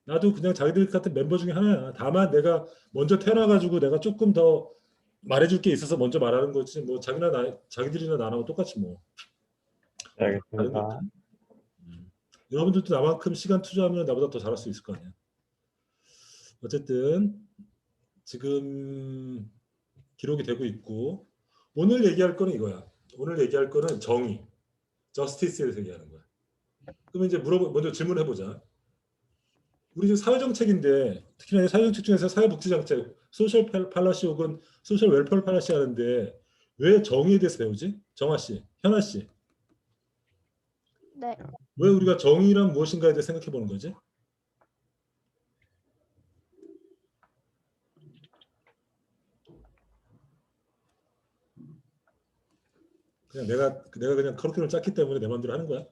나도 그냥 자기들 같은 멤버 중에 하나야. 다만 내가 먼저 태어나가지고 내가 조금 더 말해줄 게 있어서 먼저 말하는 거지. 뭐 자기들이나 나하고 똑같이 뭐. 다르니까. 알겠습니다. 여러분들도 나만큼 시간 투자하면 나보다 더 잘할 수 있을 거 아니야. 어쨌든 지금 기록이 되고 있고 오늘 얘기할 거는 이거야. 오늘 얘기할 거는 정의, 저스티스에 대해서 얘기하는 거야. 그러면 이제 먼저 질문해 보자. 우리 지금 사회정책인데 특히나 사회정책 중에서 사회복지정책, 소셜 팔라시 혹은 소셜 웰퍼 팔라시 하는데 왜 정의에 대해서 배우지? 정아 씨, 현아 씨. 네. 왜 우리가 정의란 무엇인가에 대해 생각해 보는 거지? 그냥 내가 그냥 커리큘럼을 짰기 때문에 내 마음대로 하는 거야?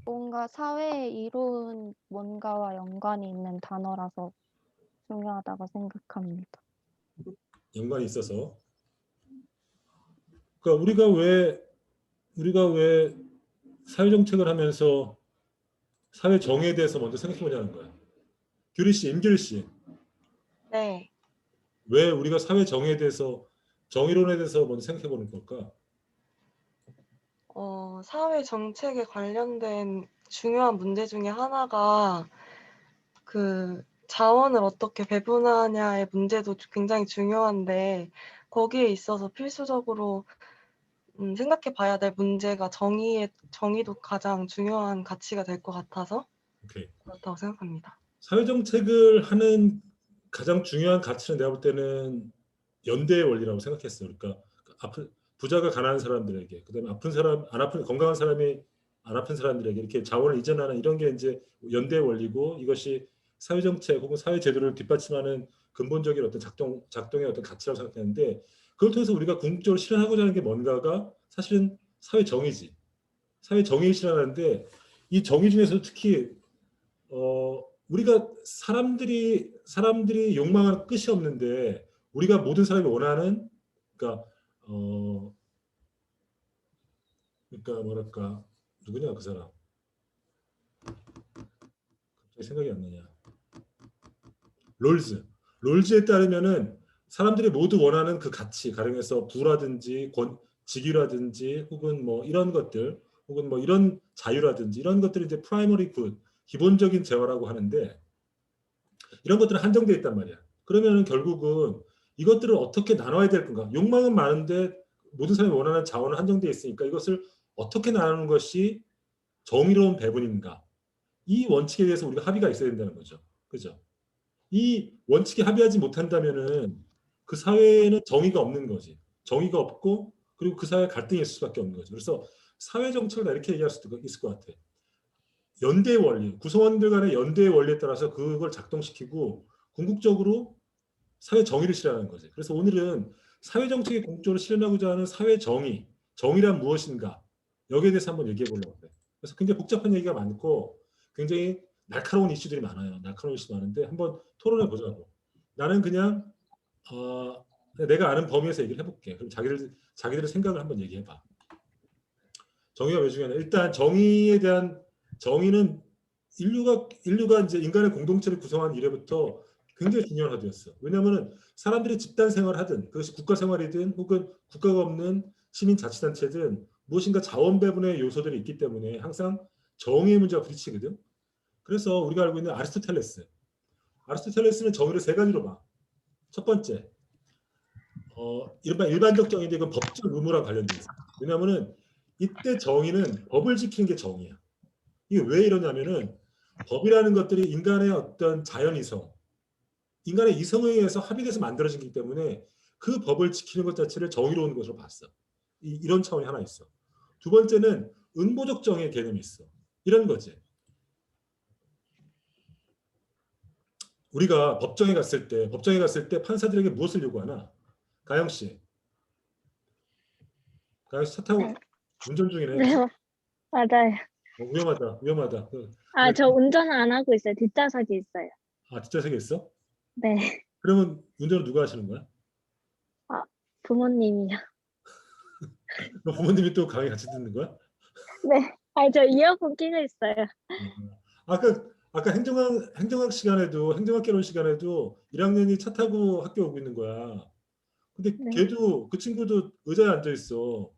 뭔가 사회에 이로운 뭔가와 연관이 있는 단어라서 중요하다고 생각합니다. 연관이 있어서. 그러니까 우리가 왜 사회정책을 하면서 사회 정의에 대해서 먼저 생각해 보자는 거야. 규리 씨, 임규리 씨. 네. 왜 우리가 사회 정의에 대해서 정의론에 대해서 먼저 생각해 보는 걸까? 사회 정책에 관련된 중요한 문제 중에 하나가 그 자원을 어떻게 배분하냐의 문제도 굉장히 중요한데 거기에 있어서 필수적으로 생각해 봐야 될 문제가 정의도 가장 중요한 가치가 될 것 같아서 오케이. 그렇다고 생각합니다. 사회정책을 하는 가장 중요한 가치는 내가 볼 때는 연대의 원리라고 생각했어. 그러니까 부자가 가난한 사람들에게, 그다음에 건강한 사람이 안 아픈 사람들에게 이렇게 자원을 이전하는 이런 게 이제 연대의 원리고 이것이 사회정책 혹은 사회제도를 뒷받침하는 근본적인 어떤 작동의 어떤 가치라고 생각했는데 그걸 통해서 우리가 궁극적으로 실현하고자 하는 게 뭔가가 사실은 사회 정의지. 사회 정의를 실현하는데 이 정의 중에서 특히 우리가 사람들이 욕망하는 끝이 없는데 우리가 모든 사람이 원하는 그러니까 그러니까 뭐랄까 누구냐 그 사람 갑자기 생각이 안 나냐 롤즈에 따르면은 사람들이 모두 원하는 그 가치 가령해서 부라든지 직위라든지 혹은 뭐 이런 것들 혹은 뭐 이런 자유라든지 이런 것들이 이제 프라이머리 굿 기본적인 재화라고 하는데 이런 것들은 한정되어 있단 말이야. 그러면은 결국은 이것들을 어떻게 나눠야 될 건가? 욕망은 많은데 모든 사람이 원하는 자원은 한정되어 있으니까 이것을 어떻게 나누는 것이 정의로운 배분인가? 이 원칙에 대해서 우리가 합의가 있어야 된다는 거죠. 그죠? 이 원칙에 합의하지 못한다면은 그 사회에는 정의가 없는 거지. 정의가 없고 그리고 그 사회에 갈등이 있을 수밖에 없는 거죠. 그래서 사회 정책을 이렇게 얘기할 수도 있을 것 같아. 연대의 원리, 구성원들 간의 연대의 원리에 따라서 그걸 작동시키고 궁극적으로 사회 정의를 실현하는 거지. 그래서 오늘은 사회 정책이 궁극적으로 실현하고자 하는 사회 정의, 정의란 무엇인가 여기에 대해서 한번 얘기해 보려고 해. 그래서 굉장히 복잡한 얘기가 많고 굉장히 날카로운 이슈들이 많아요. 날카로운 이슈 많은데 한번 토론해 보자고. 나는 그냥 내가 아는 범위에서 얘기를 해볼게. 그럼 자기들의 생각을 한번 얘기해봐. 정의가 왜 중요하냐? 일단 정의는 인류가 이제 인간의 공동체를 구성한 이래부터 굉장히 중요한 화두였어. 왜냐하면 사람들이 집단 생활을 하든 그것이 국가 생활이든 혹은 국가가 없는 시민 자치단체든 무엇인가 자원 배분의 요소들이 있기 때문에 항상 정의의 문제가 부딪히거든. 그래서 우리가 알고 있는 아리스토텔레스는 정의를 세 가지로 봐. 첫 번째, 일반적 정의인데 이건 법적 의무랑 관련돼 있어. 왜냐하면은 이때 정의는 법을 지키는 게 정의야. 이게 왜 이러냐면은 법이라는 것들이 인간의 어떤 자연이성, 인간의 이성에 의해서 합의돼서 만들어지기 때문에 그 법을 지키는 것 자체를 정의로운 것으로 봤어. 이런 차원이 하나 있어. 두 번째는 응보적 정의의 개념이 있어. 이런 거지. 우리가 법정에 갔을 때 판사들에게 무엇을 요구하나? 가영 씨 차 타고 네. 운전 중이네. 네, 맞아요. 위험하다. 저 운전 안 하고 있어요. 뒷좌석에 있어요. 뒷좌석에 있어? 네. 그러면 운전을 누가 하시는 거야? 부모님이요. 너 부모님이 또 강의 같이 듣는 거야? 네. 저 이어폰 끼고 있어요. 아까 아까 행정학 시간에도 행정학 개론 시간에도 1학년이 차 타고 학교 오고 있는 거야. 근데 네. 걔도 그 친구도 의자에 앉아 있어.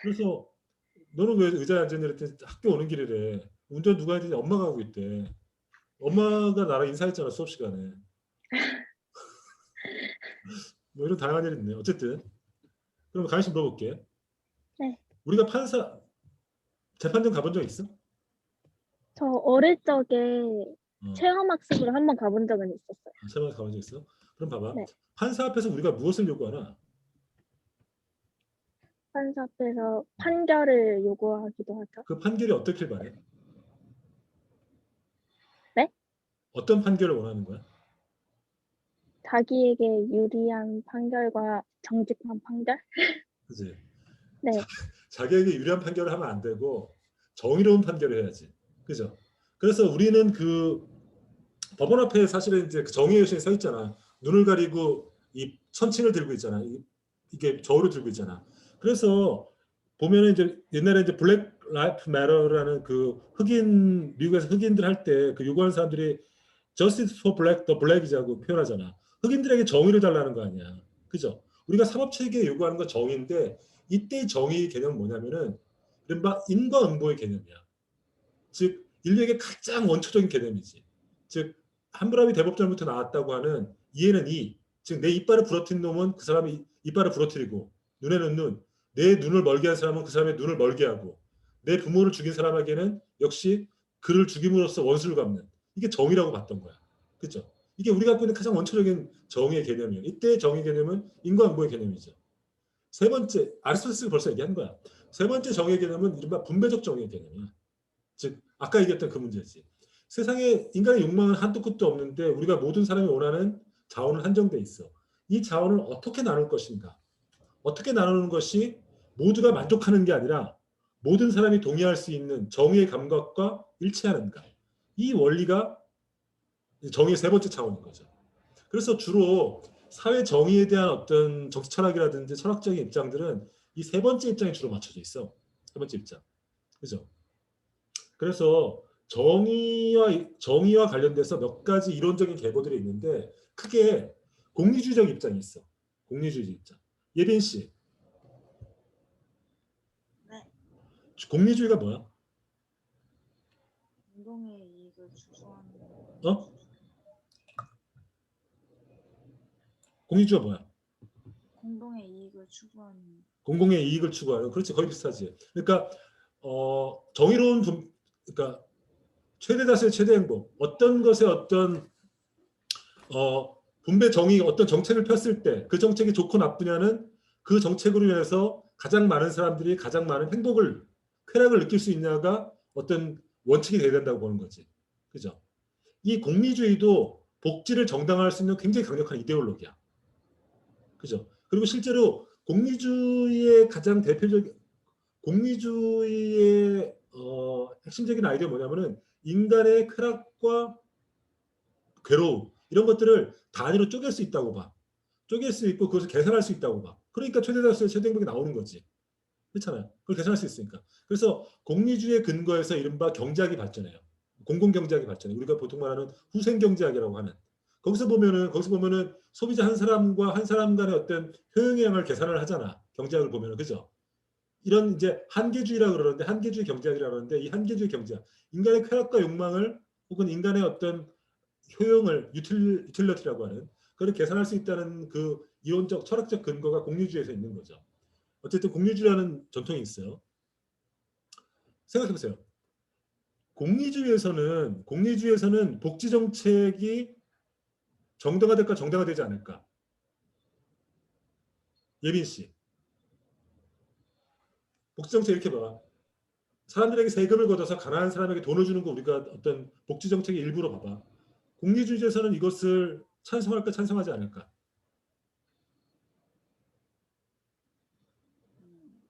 그래서 너는 왜 의자에 앉아 있냐 그랬더니 학교 오는 길이래. 운전 누가 했더니 엄마가 하고 있대. 엄마가 나랑 인사했잖아 수업 시간에. 뭐 이런 다양한 일이 있네. 어쨌든 그럼 가만히 물어볼게. 네. 우리가 판사 재판정 가본 적 있어? 저 어릴 적에 어, 체험학습으로 한번 가본 적은 있었어요. 재판정 가본 적 있어? 그럼 봐봐. 네. 판사 앞에서 우리가 무엇을 요구하나? 판사 앞에서 판결을 요구하기도 하죠. 그 판결이 어떻길 바래? 네? 어떤 판결을 원하는 거야? 자기에게 유리한 판결과 정직한 판결? 그지? 네. 자기에게 유리한 판결을 하면 안 되고 정의로운 판결을 해야지. 그죠? 그래서 우리는 그 법원 앞에 사실은 이제 그 정의의 여신이 서 있잖아. 눈을 가리고 이 천칭을 들고 있잖아. 이게 저울을 들고 있잖아. 그래서 보면은 이제 옛날에 이제 블랙 라이프 매터라는 그 흑인 미국에서 흑인들 할 때 그 요구하는 사람들이 Justice for Black, the Black이라고 표현하잖아. 흑인들에게 정의를 달라는 거 아니야. 그죠? 우리가 사법 체계에 요구하는 건 정의인데 이때 정의 개념은 뭐냐면은 이른바 인과응보의 개념이야. 즉 인류에게 가장 원초적인 개념이지. 즉 함부라비 대법전부터 나왔다고 하는 이에는 이, 즉 내 이빨을 부러뜨린 놈은 그 사람이 이빨을 부러뜨리고 눈에는 눈, 내 눈을 멀게 한 사람은 그 사람의 눈을 멀게 하고 내 부모를 죽인 사람에게는 역시 그를 죽임으로써 원수를 갚는 이게 정의라고 봤던 거야. 그렇죠? 이게 우리가 갖고 있는 가장 원초적인 정의의 개념이에요. 이때의 정의 개념은 인과응보의 개념이죠. 세 번째, 아리스토텔스가 벌써 얘기한 거야. 세 번째 정의 개념은 이른바 분배적 정의 개념이야. 즉 아까 얘기했던 그 문제지. 세상에 인간의 욕망은 한도 끝도 없는데 우리가 모든 사람이 원하는 자원은 한정돼 있어. 이 자원을 어떻게 나눌 것인가? 어떻게 나누는 것이 모두가 만족하는 게 아니라 모든 사람이 동의할 수 있는 정의의 감각과 일치하는가? 이 원리가 정의의 세 번째 차원인 거죠. 그래서 주로 사회 정의에 대한 어떤 정치 철학이라든지 철학적인 입장들은 이 세 번째 입장에 주로 맞춰져 있어. 세 번째 입장. 그죠? 그래서 정의와 관련돼서 몇 가지 이론적인 계보들이 있는데 크게 공리주의적 입장이 있어. 공리주의적 입장. 예빈 씨, 네, 공리주의가 뭐야? 공동의 이익을 추구하는 어? 공리주의가 뭐야? 공동의 이익을 추구하는 공공의 이익을 추구하는. 그렇지, 거의 비슷하지. 그러니까 정의로운 그러니까 최대 다수의 최대 행복. 어떤 것의 어떤 분배 정의 어떤 정책을 폈을 때 그 정책이 좋고 나쁘냐는 그 정책으로 인해서 가장 많은 사람들이 가장 많은 쾌락을 느낄 수 있냐가 어떤 원칙이 돼야 된다고 보는 거지. 그죠? 이 공리주의도 복지를 정당화할 수 있는 굉장히 강력한 이데올로기야. 그죠? 그리고 실제로 공리주의의 가장 대표적인 공리주의의 핵심적인 아이디어 뭐냐면은 인간의 쾌락과 괴로움 이런 것들을 단위로 쪼갤 수 있다고 봐. 쪼갤 수 있고 그것을 계산할 수 있다고 봐. 그러니까 최대다수의 최대 행복이 나오는 거지. 그렇잖아요. 그걸 계산할 수 있으니까. 그래서 공리주의의 근거에서 이른바 경제학이 발전해요. 공공경제학이 발전해요. 우리가 보통 말하는 후생경제학이라고 하는. 거기서 보면은 소비자 한 사람과 한 사람 간의 어떤 효용의 양을 계산을 하잖아. 경제학을 보면은 그죠? 이런 이제 한계주의라고 그러는데 한계주의 경제학이라고 그러는데 이 한계주의 경제학 인간의 쾌락과 욕망을 혹은 인간의 어떤 효용을 유틸러티라고 하는 그걸 계산할 수 있다는 그 이론적 철학적 근거가 공리주의에서 있는 거죠. 어쨌든 공리주의라는 전통이 있어요. 생각해 보세요. 공리주의에서는 복지 정책이 정당화될까 정당화되지 않을까? 예빈 씨, 복지 정책 이렇게 봐. 사람들에게 세금을 걷어서 가난한 사람에게 돈을 주는 거 우리가 어떤 복지 정책의 일부로 봐봐. 공리주의에서는 이것을 찬성할까 찬성하지 않을까? 음,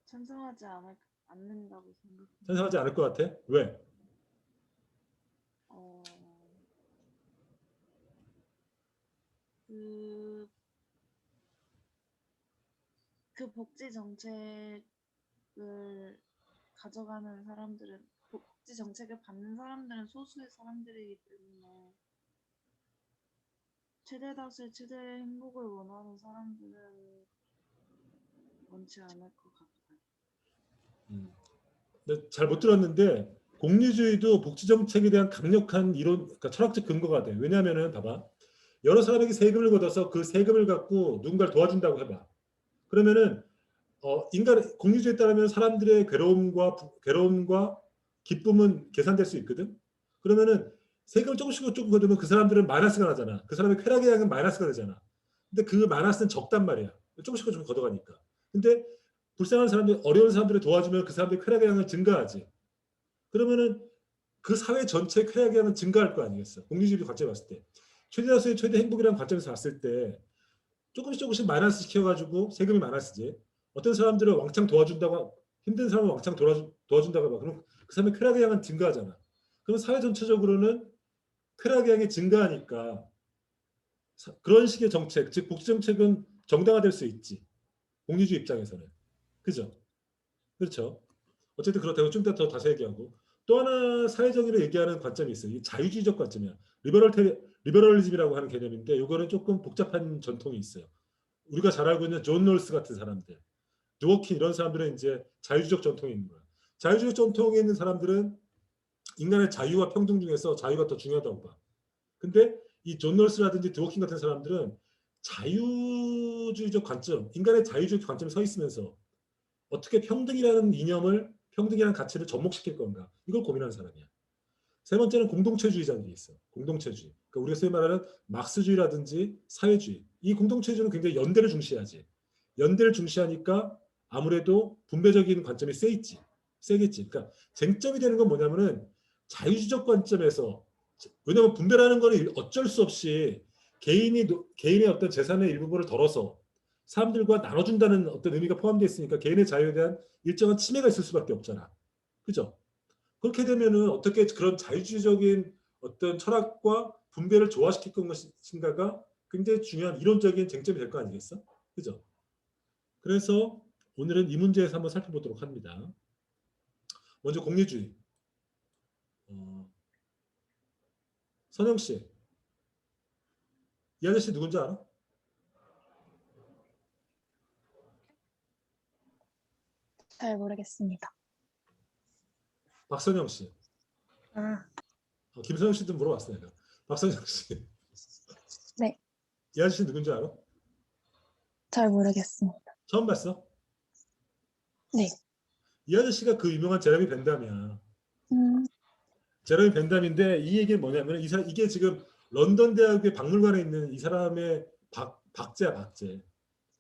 찬성하지 않는다고 생각합니다. 찬성하지 않을 것 같아? 왜? 어, 그, 그 복지 정책을 이익을 가져가는 사람들은 복지 정책을 받는 사람들은 소수의 사람들이기 때문에 최대 다수의 최대 행복을 원하는 사람들은 원치 않을 것 같아요. 근데 잘 못 들었는데 공리주의도 복지 정책에 대한 강력한 이론, 그러니까 철학적 근거가 돼. 왜냐하면은 봐봐, 여러 사람에게 세금을 걷어서 그 세금을 갖고 누군가를 도와준다고 해봐. 그러면은 인간 공리주의에 따르면 사람들의 괴로움과 기쁨은 계산될 수 있거든. 그러면은 세금을 조금씩 조금 걷으면 그 사람들은 마이너스가 나잖아. 그 사람의 쾌락의 양은 마이너스가 되잖아. 근데 그 마이너스는 적단 말이야. 조금씩 조금 걷어가니까. 근데 불쌍한 사람들, 어려운 사람들을 도와주면 그 사람들의 쾌락의 양은 증가하지. 그러면은 그 사회 전체 쾌락의 양은 증가할 거 아니겠어. 공리주의 관점에 봤을 때. 최대 다수의 최대 행복이라는 관점에서 봤을 때 조금씩 마이너스 시켜가지고 세금이 마이너스지. 어떤 사람들은 왕창 도와준다고, 힘든 사람은 왕창 도와준다고 해봐. 그럼 그 사람의 쾌락의 양은 증가하잖아. 그럼 사회 전체적으로는 쾌락의 양이 증가하니까 그런 식의 정책, 즉 복지 정책은 정당화될 수 있지. 공리주의 입장에서는. 그죠? 그렇죠. 어쨌든 그렇다고 좀 더 다시 얘기하고, 또 하나 사회정의를 얘기하는 관점이 있어요. 이 자유주의적 관점이야. 리버럴리즘이라고 하는 개념인데 이거는 조금 복잡한 전통이 있어요. 우리가 잘 알고 있는 존 롤스 같은 사람들, 드워킨 이런 사람들은 이제 자유주의적 전통이 있는 거야. 자유주의적 전통에 있는 사람들은 인간의 자유와 평등 중에서 자유가 더 중요하다고 봐. 근데 이 존 롤스라든지 드워킨 같은 사람들은 자유주의적 관점, 인간의 자유주의적 관점에 서 있으면서 어떻게 평등이라는 이념을, 평등이라는 가치를 접목시킬 건가, 이걸 고민하는 사람이야. 세 번째는 공동체주의자는 게 있어. 공동체주의. 그러니까 우리가 소위 말하는 막스주의라든지 사회주의. 이 공동체주의는 굉장히 연대를 중시하지. 연대를 중시하니까 아무래도 분배적인 관점이 세겠지. 그러니까 쟁점이 되는 건 뭐냐면은 자유주의적 관점에서, 왜냐하면 분배라는 거는 어쩔 수 없이 개인의 어떤 재산의 일부분을 덜어서 사람들과 나눠준다는 어떤 의미가 포함되어 있으니까 개인의 자유에 대한 일정한 침해가 있을 수밖에 없잖아. 그죠? 그렇게 되면은 어떻게 그런 자유주의적인 어떤 철학과 분배를 조화시킬 것인가가 굉장히 중요한 이론적인 쟁점이 될 거 아니겠어? 그죠? 그래서 오늘은 이 문제에서 한번 살펴보도록 합니다. 먼저 공리주의. 선영 씨, 이 아저씨 누군지 알아? 잘 모르겠습니다. 박선영 씨. 아, 김선영 씨도 물어봤어요. 내가. 박선영 씨. 네. 이 아저씨 누군지 알아? 잘 모르겠습니다. 처음 봤어? 네. 이 아저씨가 그 유명한 제레미 벤담이야. 제레미 벤담인데 이 얘기는 뭐냐면 이게 지금 런던 대학의 박물관에 있는 이 사람의 박제야, 박제.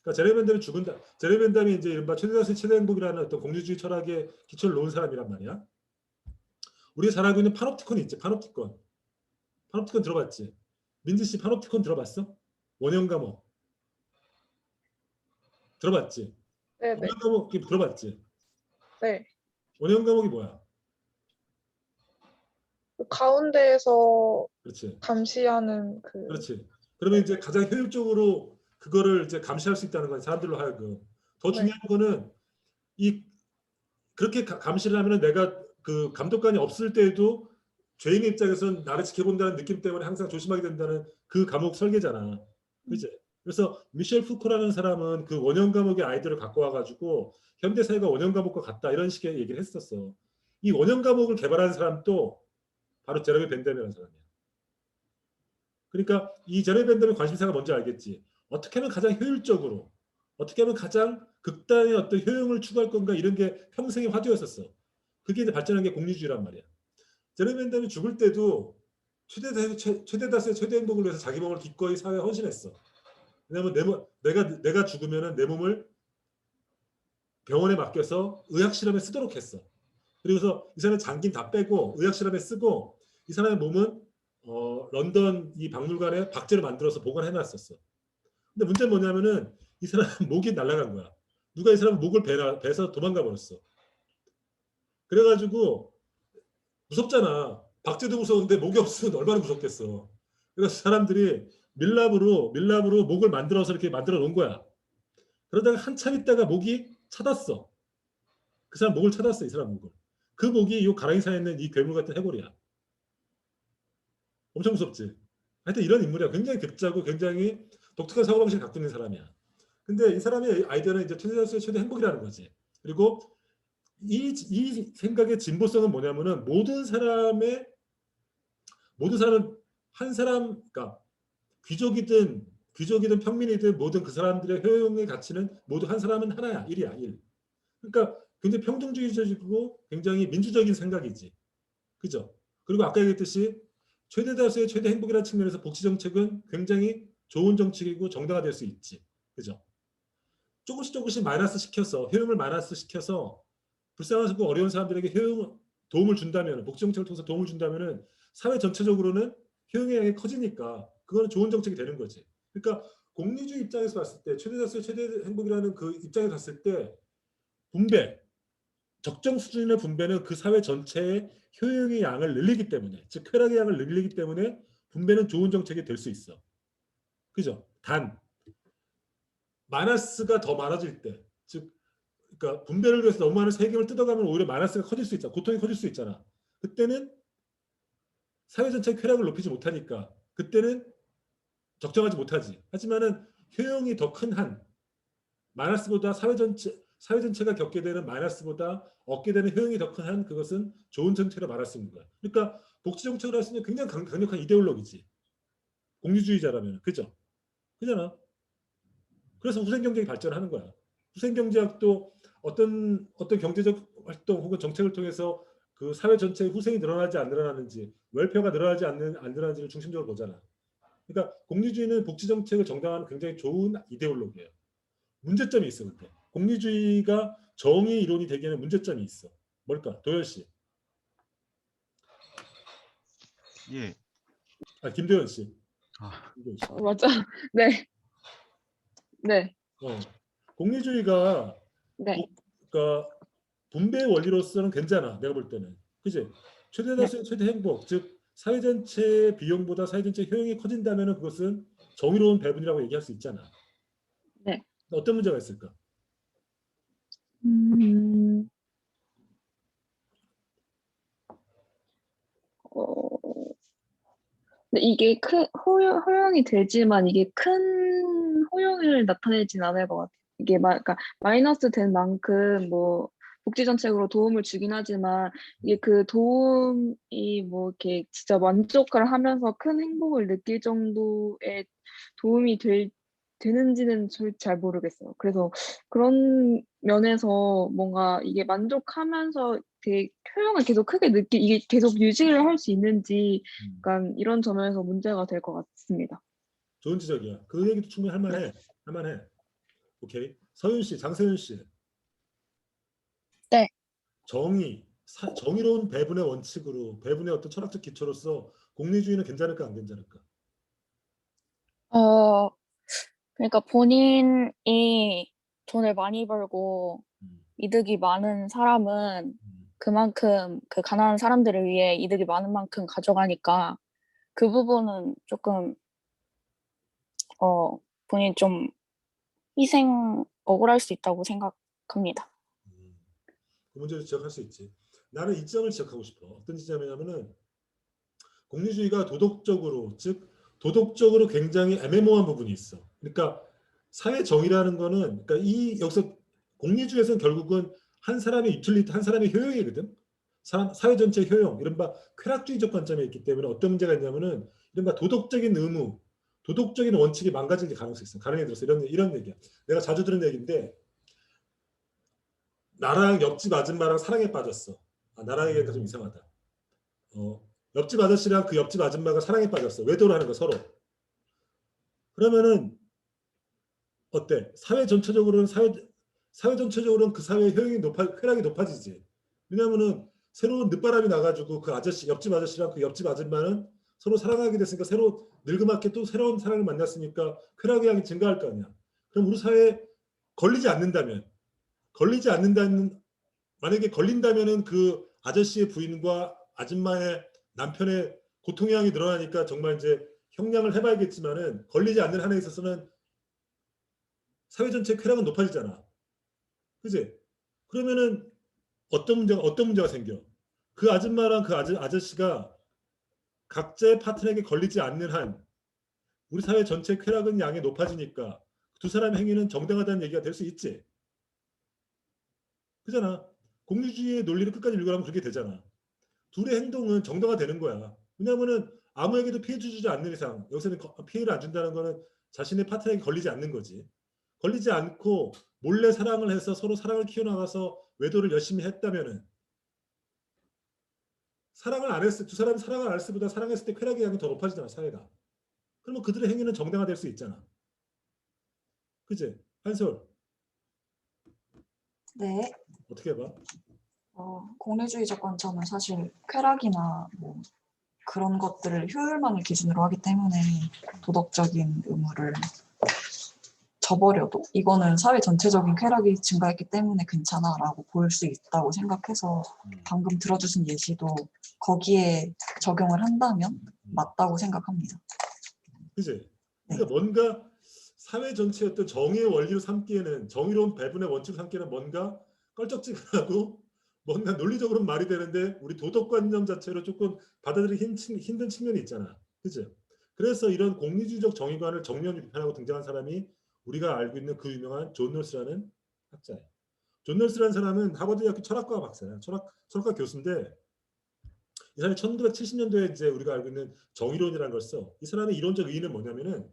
그러니까 제레미 벤담이 죽은다. 제레미 벤담이 이제 이른바 최대다수의 최대 행복이라는 어떤 공주주의 철학의 기초를 놓은 사람이란 말이야. 우리가 잘 알고 있는 파놉티콘이 있지. 파놉티콘 들어봤지? 민지 씨 파놉티콘 들어봤어? 원형 과목 들어봤지? 네네. 원형 과목 들어봤지? 네. 원형 과목이 뭐야? 그 가운데에서 그렇지. 감시하는 그. 그렇지. 그러면 이제 가장 효율적으로 그거를 이제 감시할 수 있다는 거야. 사람들로 하여금. 더 중요한 거는 그렇게 감시를 하면은 내가 그 감독관이 없을 때에도 죄인의 입장에서는 나를 지켜본다는 느낌 때문에 항상 조심하게 된다는 그 과목 설계잖아. 그렇지? 그래서 미셸 푸코라는 사람은 그 원형 과목의 아이디어를 갖고 와가지고 현대 사회가 원형 과목과 같다 이런 식의 얘기를 했었어. 이 원형 과목을 개발한 사람도 바로 제레미 벤담이라는 사람이야. 그러니까 이 제레미 벤담의 관심사가 뭔지 알겠지. 어떻게 하면 가장 효율적으로, 어떻게 하면 가장 극단의 어떤 효용을 추구할 건가, 이런 게 평생의 화두였었어. 그게 이제 발전한 게 공리주의란 말이야. 제레미 벤담이 죽을 때도 최대 다수의 최대 행복을 위해서 자기 몸을 기꺼이 사회에 헌신했어. 왜냐하면 내가 죽으면은 내 몸을 병원에 맡겨서 의학 실험에 쓰도록 했어. 그래서 이 사람의 장기는 다 빼고 의학 실험에 쓰고, 이 사람의 몸은 런던 이 박물관에 박제를 만들어서 보관해놨었어. 근데 문제는 뭐냐면은 이 사람 목이 날아간 거야. 누가 이 사람 목을 베서 도망가 버렸어. 그래가지고 무섭잖아. 박제도 무서운데 목이 없으면 얼마나 무섭겠어. 그래서 사람들이 밀랍으로 목을 만들어서 이렇게 만들어 놓은 거야. 그러다가 한참 있다가 목이 찾았어. 그 사람 목을 찾았어. 이 사람 목을. 그 목이 이 가랑이사에 있는 이 괴물 같은 해골이야. 엄청 무섭지. 하여튼 이런 인물이야. 굉장히 급자고 굉장히 독특한 사고방식을 갖고 있는 사람이야. 근데 이 사람의 아이디어는 이제 최대다수의 최대 행복이라는 거지. 그리고 이 생각의 진보성은 뭐냐면은 모든 사람 한 사람 그러니까 귀족이든 평민이든 모든 그 사람들의 효용의 가치는 모두 한 사람은 하나야. 일이야. 일. 그러니까 굉장히 평등주의적이고 굉장히 민주적인 생각이지. 그죠? 그리고 아까 얘기했듯이 최대 다수의 최대 행복이라는 측면에서 복지 정책은 굉장히 좋은 정책이고 정당화될 수 있지. 그죠? 조금씩 마이너스 시켜서 효용을 마이너스 시켜서 불쌍하고 어려운 사람들에게 도움을 준다면 복지 정책을 통해서 도움을 준다면은 사회 전체적으로는 효용의 양이 커지니까 그거는 좋은 정책이 되는 거지. 그러니까 공리주의 입장에서 봤을 때 최대 다수의 최대 행복이라는 그 입장에 갔을 때 분배 적정 수준의 분배는 그 사회 전체의 효용의 양을 늘리기 때문에 즉 쾌락의 양을 늘리기 때문에 분배는 좋은 정책이 될 수 있어. 그죠? 단 마이너스가 더 많아질 때 즉 그러니까 분배를 위해서 너무 많은 세금을 뜯어가면 오히려 마이너스가 커질 수 있잖아. 고통이 커질 수 있잖아. 그때는 사회 전체의 쾌락을 높이지 못하니까 그때는 적정하지 못하지. 하지만은 효용이 더 큰 한 마이너스보다 사회 전체가 겪게 되는 마이너스보다 얻게 되는 효용이 더 큰 한 그것은 좋은 정책으로 말할 수 있는 거야. 그러니까 복지 정책을 할 수 있는 굉장히 강력한 이데올로기지. 공유주의자라면 그죠? 그잖아. 그래서 후생 경제가 발전하는 거야. 후생 경제학도 어떤 경제적 활동 혹은 정책을 통해서 그 사회 전체의 후생이 늘어나지 안 늘어나는지 웰페어가 늘어나지 안 늘어나는지를 중심적으로 보잖아. 그러니까 공리주의는 복지 정책을 정당화하는 굉장히 좋은 이데올로기예요. 문제점이 있어. 근데 공리주의가 정의 이론이 되기에는 문제점이 있어. 뭘까? 도현 씨. 예. 김도현 씨. 아, 김도현 씨. 맞아. 네. 네. 공리주의가 네. 그러니까 분배의 원리로서는 괜찮아. 내가 볼 때는. 그지? 최대 다수의 최대 행복, 즉 사회 전체의 비용보다 사회 전체의 효용이 커진다면 그것은 정의로운 배분이라고 얘기할 수 있잖아. 네. 어떤 문제가 있을까? 음, 어, 근데 이게 허용이 되지만 이게 큰 호용을 나타내진 않을 것 같아요. 이게 그러니까 마이너스 된 만큼 뭐 복지 정책으로 도움을 주긴 하지만 이게 그 도움이 뭐 이렇게 진짜 만족을 하면서 큰 행복을 느낄 정도의 도움이 되는지는 잘 모르겠어요. 그래서 그런 면에서 뭔가 이게 만족하면서 되게 효용을 계속 크게 이게 계속 유지를 할 수 있는지 약간 이런 점에서 문제가 될 것 같습니다. 좋은 지적이야. 그 얘기도 충분히 할만해. 할만해. 오케이. 서윤 씨, 장서윤 씨. 네. 정의로운 배분의 원칙으로 배분의 어떤 철학적 기초로서 공리주의는 괜찮을까 안 괜찮을까? 어, 그러니까 본인이 돈을 많이 벌고 음, 이득이 많은 사람은 음, 그만큼 그 가난한 사람들을 위해 이득이 많은 만큼 가져가니까 그 부분은 조금 본인 좀 억울할 수 있다고 생각합니다. 음. 그 문제를 지적할 수 있지. 나는 이 점을 지적하고 싶어. 어떤 지점이냐면은 공리주의가 도덕적으로 즉 도덕적으로 굉장히 애매모호한 부분이 있어. 그러니까 사회 정의라는 거는 그러니까 이 여기서 공리주의에서는 결국은 한 사람의 유틸리티, 한 사람의 효용이거든. 사회 전체의 효용, 이른바 쾌락주의적 관점에 있기 때문에 어떤 문제가 있냐면은 이른바 도덕적인 의무, 도덕적인 원칙이 망가질 가능성이 있어. 가능에 들어서 이런 얘기야. 내가 자주 들은 얘기인데 나랑 옆집 아줌마랑 사랑에 빠졌어. 나랑 얘기하니까 좀 이상하다. 옆집 아저씨랑 그 옆집 아줌마가 사랑에 빠졌어. 외도를 하는 거 서로. 그러면은 어때? 사회 전체적으로는 그 사회의 쾌락이 높아지지. 왜냐면은 새로운 늦바람이 나가지고 그 옆집 아저씨랑 그 옆집 아줌마는 서로 사랑하게 됐으니까 늙음맞게 또 새로운 사랑을 만났으니까 쾌락의 양이 증가할 거 아니야. 그럼 우리 사회에 걸리지 않는다는 만약에 걸린다면은 그 아저씨의 부인과 아줌마의 남편의 고통의 양이 늘어나니까 정말 이제 형량을 해봐야겠지만은 걸리지 않는 한에 있어서는 사회 전체 쾌락은 높아지잖아. 그지? 그러면은 어떤 문제가 생겨? 그 아줌마랑 그 아저씨가 각자의 파트너에게 걸리지 않는 한 우리 사회 전체 쾌락은 양이 높아지니까 두 사람의 행위는 정당하다는 얘기가 될 수 있지. 그잖아. 공유주의의 논리를 끝까지 읽으라면 그렇게 되잖아. 둘의 행동은 정당화되는 거야. 왜냐하면은 아무에게도 피해 주지 않는 이상 여기서는 피해를 안 준다는 거는 자신의 파트너에게 걸리지 않는 거지. 걸리지 않고 몰래 사랑을 해서 서로 사랑을 키워나가서 외도를 열심히 했다면은 사랑을 안 했을 두 사람이 사랑을 안 했을 보다 사랑했을 때 쾌락의 양이 더 높아지잖아 사회가. 그러면 그들의 행위는 정당화될 수 있잖아. 그치? 한솔 네, 어떻게 봐? 공리주의적 관점은 사실 쾌락이나 뭐 그런 것들을 효율만을 기준으로 하기 때문에 도덕적인 의무를 저버려도 이거는 사회 전체적인 쾌락이 증가했기 때문에 괜찮아라고 볼 수 있다고 생각해서 방금 들어주신 예시도 거기에 적용을 한다면 맞다고 생각합니다. 그치? 그러니까 뭔가 사회 전체의 어떤 정의의 원리로 삼기에는 정의로운 배분의 원칙으로 삼기에는 뭔가 껄쩍지근하고 뭔가 논리적으로는 말이 되는데 우리 도덕관념 자체로 조금 받아들이기 힘든 측면이 있잖아. 그치? 그래서 이런 공리주의적 정의관을 정면으로 비판하고 등장한 사람이 우리가 알고 있는 그 유명한 존 롤스라는 학자예요. 존 롤스라는 사람은 하버드 대학교 철학과 박사야. 철학과 교수인데 이 사람이 1970년도에 이제 우리가 알고 있는 정의론이라는 걸 써. 이 사람의 이론적 의의는 뭐냐면은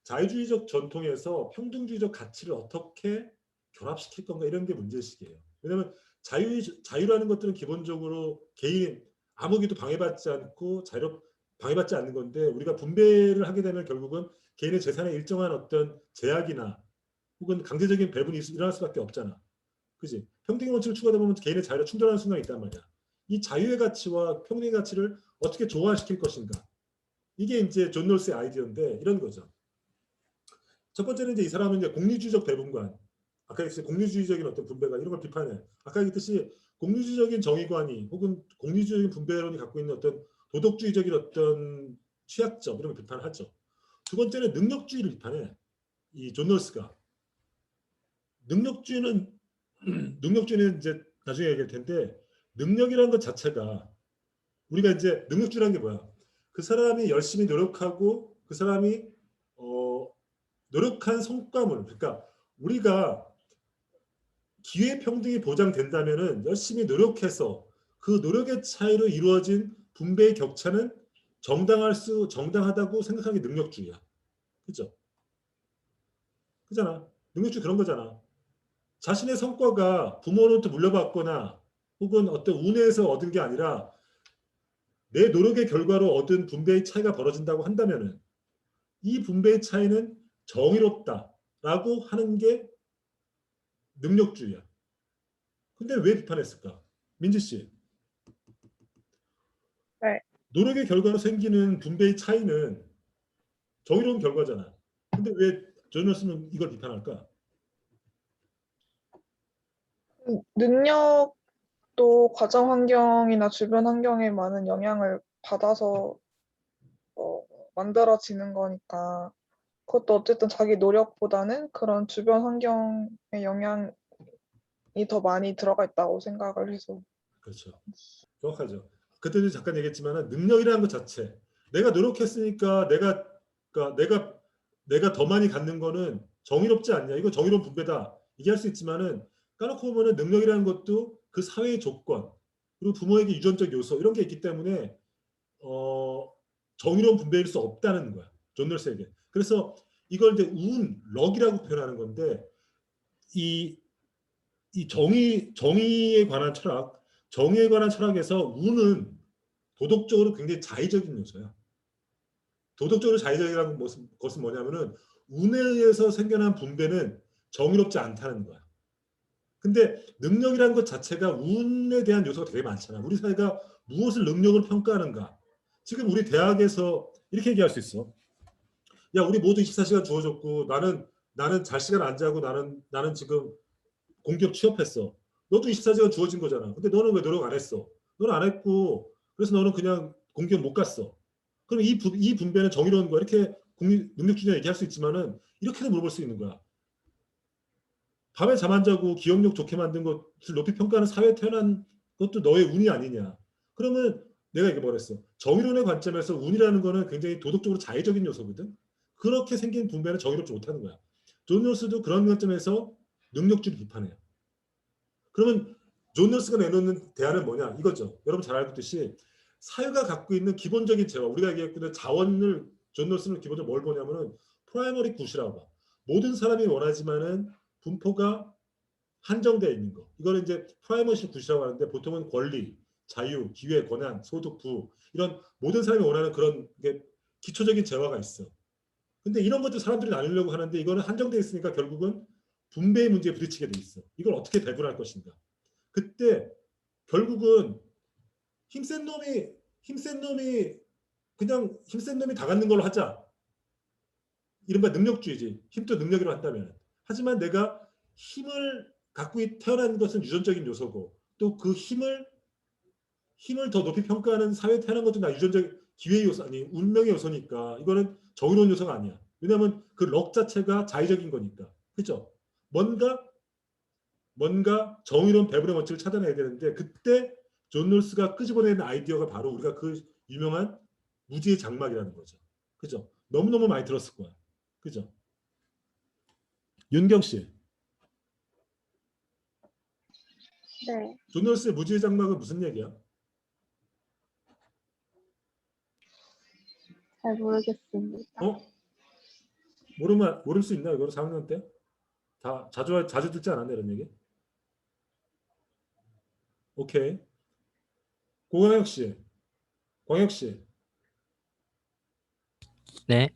자유주의적 전통에서 평등주의적 가치를 어떻게 결합시킬 건가 이런 게 문제의식이에요. 왜냐하면 자유라는 것들은 기본적으로 개인 아무에게도 방해받지 않고 방해받지 않는 건데 우리가 분배를 하게 되면 결국은 개인의 재산에 일정한 어떤 제약이나 혹은 강제적인 배분이 일어날 수밖에 없잖아. 그지? 평등의 원칙을 추구하다 보면 개인의 자유가 충돌하는 순간이 있단 말이야. 이 자유의 가치와 평등의 가치를 어떻게 조화시킬 것인가. 이게 이제 존 롤스의 아이디어인데 이런 거죠. 첫 번째는 이제 이 사람은 이제 공리주의적 배분관, 아까 얘기했듯이 공리주의적인 어떤 분배관 이런 걸 비판해. 아까 얘기했듯이 공리주의적인 정의관이 혹은 공리주의적인 분배론이 갖고 있는 어떤 도덕주의적인 어떤 취약점 이런 걸 비판하죠. 두 번째는 능력주의를 비판해. 이 존 롤스가 능력주의는 이제 나중에 얘기할 텐데 능력이라는 것 자체가 우리가 이제 능력주의라는 게 뭐야? 그 사람이 열심히 노력하고 그 사람이 노력한 성과물, 그러니까 우리가 기회 평등이 보장된다면은 열심히 노력해서 그 노력의 차이로 이루어진 분배의 격차는 정당하다고 생각하는 게 능력주의야. 그죠? 그잖아. 능력주의 그런 거잖아. 자신의 성과가 부모로부터 물려받거나 혹은 어떤 운에서 얻은 게 아니라 내 노력의 결과로 얻은 분배의 차이가 벌어진다고 한다면은 이 분배의 차이는 정의롭다라고 하는 게 능력주의야. 근데 왜 비판했을까? 민지 씨. 네. 노력의 결과로 생기는 분배의 차이는 정의로운 결과잖아. 근데 왜 존 롤스는 이걸 비판할까? 능력도 가정 환경이나 주변 환경에 많은 영향을 받아서 만들어지는 거니까 그것도 어쨌든 자기 노력보다는 그런 주변 환경의 영향이 더 많이 들어가 있다고 생각을 해서. 그렇죠. 정확하죠. 그때도 잠깐 얘기했지만 능력이라는 것 자체 내가 노력했으니까 내가 더 많이 갖는 거는 정의롭지 않냐. 이거 정의로운 분배다. 얘기할 수 있지만은 까놓고 보면은 능력이라는 것도 그 사회의 조건 그리고 부모에게 유전적 요소 이런 게 있기 때문에 정의로운 분배일 수 없다는 거야. 존 롤스에게. 그래서 이걸 이제 럭이라고 표현하는 건데 이 정의에 관한 철학, 정의에 관한 철학에서 운은 도덕적으로 굉장히 자의적인 요소야. 도덕적으로 자의적이라는 것은 뭐냐면은 운에 의해서 생겨난 분배는 정의롭지 않다는 거야. 근데 능력이라는 것 자체가 운에 대한 요소가 되게 많잖아. 우리 사회가 무엇을 능력으로 평가하는가. 지금 우리 대학에서 이렇게 얘기할 수 있어. 야, 우리 모두 24시간 주어졌고 나는 잘 시간 안 자고 나는 지금 공기업 취업했어. 너도 24시간 주어진 거잖아. 근데 너는 왜 노력 안 했어? 너는 안 했고 그래서 너는 그냥 공기업 못 갔어. 그럼 이 분배는 정의로운 거야. 이렇게 능력주의자 얘기할 수 있지만은 이렇게도 물어볼 수 있는 거야. 밤에 잠 안 자고 기억력 좋게 만든 것을 높이 평가하는 사회에 태어난 것도 너의 운이 아니냐. 그러면 내가 이게 뭐랬어. 정의론의 관점에서 운이라는 거는 굉장히 도덕적으로 자의적인 요소거든. 그렇게 생긴 분배는 정의롭지 못하는 거야. 존 롤스도 그런 관점에서 능력주를 비판해요. 그러면 존 롤스가 내놓는 대안은 뭐냐? 이거죠. 여러분 잘 알고 있듯이 사회가 갖고 있는 기본적인 재화, 우리가 얘기했거든 자원을 존 롤스는 기본적으로 뭘 보냐면은 프라이머리 굿이라고 봐. 모든 사람이 원하지만은 분포가 한정되어 있는 거. 이거는 이제 프라이머시 굿이라고 하는데 보통은 권리, 자유, 기회, 권한, 소득, 부 이런 모든 사람이 원하는 그런 게 기초적인 재화가 있어. 근데 이런 것들 사람들이 나누려고 하는데 이거는 한정되어 있으니까 결국은 분배의 문제에 부딪히게 돼 있어. 이걸 어떻게 배분할 것인가. 그때 결국은 힘센 놈이 그냥 힘센 놈이 다 갖는 걸로 하자. 이른바 능력주의지. 힘도 능력으로 한다면. 하지만 내가 힘을 갖고 태어난 것은 유전적인 요소고 또 그 힘을 더 높이 평가하는 사회에 태어난 것도 나 유전적 기회의 요소 아니 운명의 요소니까 이거는 정의로운 요소가 아니야. 왜냐하면 그 럭 자체가 자의적인 거니까. 그렇죠? 뭔가 정의로운 배분의 원칙을 찾아내야 되는데 그때 존 롤스가 끄집어내는 아이디어가 바로 우리가 그 유명한 무지의 장막이라는 거죠. 그죠? 너무너무 많이 들었을 거야. 그죠? 윤경 씨. 네. 존 롤스의 무지의 장막은 무슨 얘기야? 잘 모르겠습니다. 모를 수 있나 이거 4학년 때? 다 자주 듣지 않았나 이런 얘기? 오케이. 고광혁 씨. 광혁 씨. 네,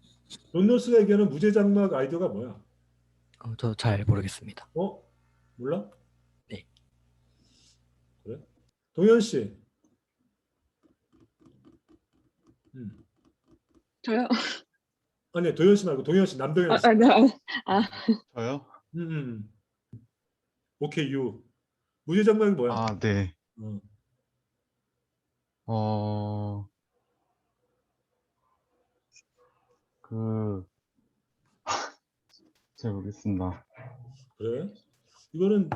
존 롤스가 얘기하는 무지의 장막 아이디어가 뭐야? 저 잘 모르겠습니다. 몰라? 네. 그래? 동현 씨. 저요? 아니 도현 씨 말고 동현 씨 남동현 씨. 저요? 오케이 유. 무지의 장막이 뭐야? 아, 네. 어. 잘 모르겠습니다. 그래? 이거는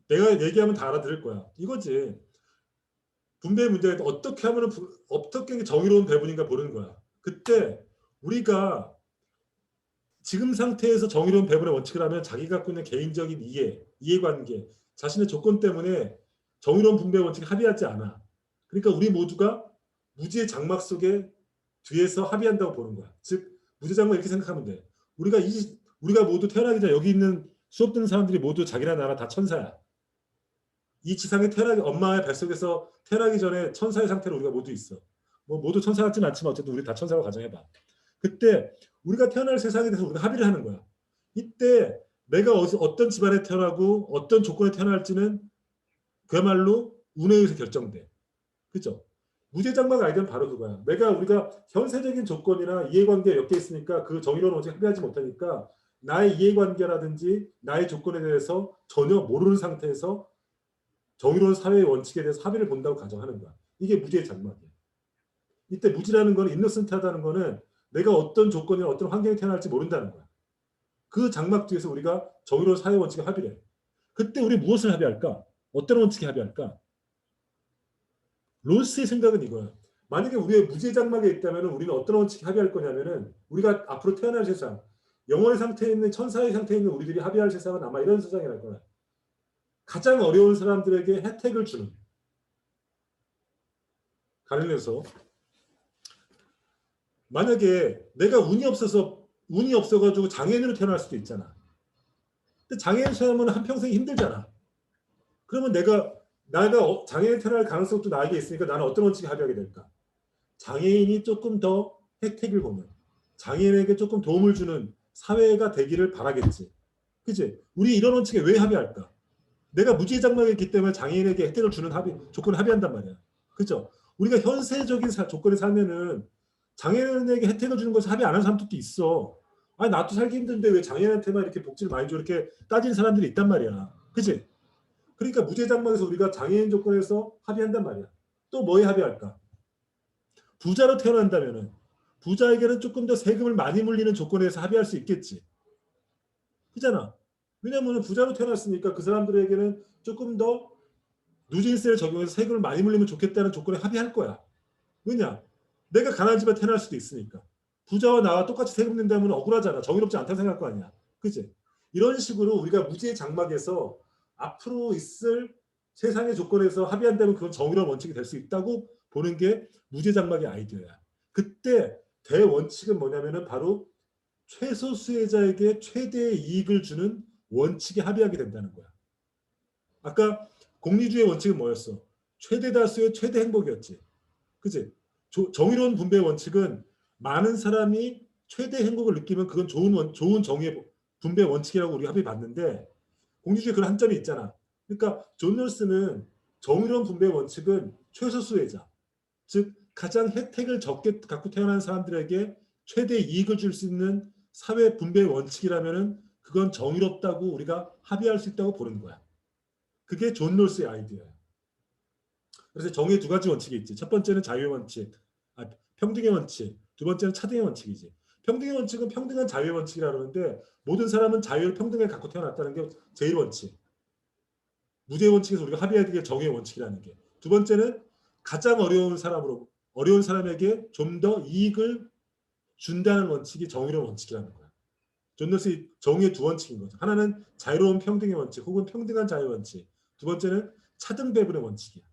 내가 얘기하면 다 알아들을 거야. 이거지. 분배의 문제가 어떻게 하면 어떻게 정의로운 배분인가 보는 거야. 그때 우리가 지금 상태에서 정의로운 배분의 원칙을 하면 자기가 갖고 있는 개인적인 이해관계, 자신의 조건 때문에 정의로운 분배의 원칙에 합의하지 않아. 그러니까 우리 모두가 무지의 장막 속에 뒤에서 합의한다고 보는 거야. 즉 무지의 장막 이렇게 생각하면 돼. 우리가 모두 태어나기 전에 여기 있는 수업 듣는 사람들이 모두 자기나 나나 다 천사야. 이 지상에 엄마의 뱃속에서 태어나기 전에 천사의 상태로 우리가 모두 있어. 뭐 모두 천사 같지는 않지만 어쨌든 우리 다 천사라고 가정해봐. 그때 우리가 태어날 세상에 대해서 우리가 합의를 하는 거야. 이때 내가 어떤 집안에 태어나고 어떤 조건에 태어날지는 그야말로 운에 의해서 결정돼. 그죠? 무죄장막 아이디어는 바로 그거야. 우리가 현세적인 조건이나 이해관계에 엮여 있으니까 그 정의로운 원칙에 합의하지 못하니까 나의 이해관계라든지 나의 조건에 대해서 전혀 모르는 상태에서 정의로운 사회의 원칙에 대해서 합의를 본다고 가정하는 거야. 이게 무지의 장막이야. 이때 무지라는 거는 인노센트하다는 거는 내가 어떤 조건이나 어떤 환경에 태어날지 모른다는 거야. 그 장막 뒤에서 우리가 정의로운 사회 원칙에 합의를 해. 그때 우리 무엇을 합의할까? 어떤 원칙에 합의할까? 롤스의 생각은 이거야. 만약에 우리의 무지의 장막에 있다면 우리는 어떤 원칙에 합의할 거냐면은 우리가 앞으로 태어날 세상, 영혼의 상태에 있는 천사의 상태에 있는 우리들이 합의할 세상은 아마 이런 세상이랄 거야. 가장 어려운 사람들에게 혜택을 주는. 가령 해서 만약에 내가 운이 없어가지고 장애인으로 태어날 수도 있잖아. 근데 장애인 태어나면 한평생 힘들잖아. 그러면 내가 장애인 태어날 가능성도 나에게 있으니까 나는 어떤 원칙에 합의하게 될까? 장애인이 조금 더 혜택을 보는, 장애인에게 조금 도움을 주는 사회가 되기를 바라겠지. 그치? 우리 이런 원칙에 왜 합의할까? 내가 무지의 장막에 있기 때문에 장애인에게 혜택을 주는 조건을 합의한단 말이야. 그죠? 우리가 현세적인 조건에 살면은 장애인에게 혜택을 주는 것을 합의 안 하는 사람들도 있어. 아니 나도 살기 힘든데 왜 장애인한테만 이렇게 복지를 많이 줘 이렇게 따지는 사람들이 있단 말이야. 그치? 그러니까 무지의 장막에서 우리가 장애인 조건에서 합의한단 말이야. 또 뭐에 합의할까? 부자로 태어난다면은 부자에게는 조금 더 세금을 많이 물리는 조건에서 합의할 수 있겠지. 그잖아. 왜냐하면 부자로 태어났으니까 그 사람들에게는 조금 더 누진세를 적용해서 세금을 많이 물리면 좋겠다는 조건에 합의할 거야. 왜냐? 내가 가난한 집에 태어날 수도 있으니까. 부자와 나와 똑같이 세금 낸다면 억울하잖아. 정의롭지 않다고 생각할 거 아니야. 그치? 이런 식으로 우리가 무지의 장막에서 앞으로 있을 세상의 조건에서 합의한다면 그건 정의로운 원칙이 될 수 있다고 보는 게 무지의 장막의 아이디어야. 그때 대원칙은 뭐냐면은 바로 최소 수혜자에게 최대의 이익을 주는 원칙에 합의하게 된다는 거야. 아까 공리주의 원칙은 뭐였어? 최대 다수의 최대 행복이었지. 그치? 정의로운 분배 원칙은 많은 사람이 최대 행복을 느끼면 그건 좋은 정의의 분배 원칙이라고 우리가 합의 봤는데 공리주의 그런 한점이 있잖아. 그러니까 존 롤스는 정의로운 분배 원칙은 최소 수혜자, 즉 가장 혜택을 적게 갖고 태어난 사람들에게 최대 이익을 줄 수 있는 사회 분배 원칙이라면은 그건 정의롭다고 우리가 합의할 수 있다고 보는 거야. 그게 존 롤스의 아이디어야. 그래서 정의의 두 가지 원칙이 있지. 첫 번째는 자유의 원칙, 평등의 원칙. 두 번째는 차등의 원칙이지. 평등의 원칙은 평등한 자유의 원칙이라고 하는데 모든 사람은 자유를 평등하게 갖고 태어났다는 게 제일 원칙. 무죄의 원칙에서 우리가 합의해야 되게 정의의 원칙이라는 게. 두 번째는 가장 어려운 사람에게 좀 더 이익을 준다는 원칙이 정의로운 원칙이라는 거야. 존 롤스의 정의의 두 원칙인 거죠. 하나는 자유로운 평등의 원칙 혹은 평등한 자유의 원칙. 두 번째는 차등 배분의 원칙이야.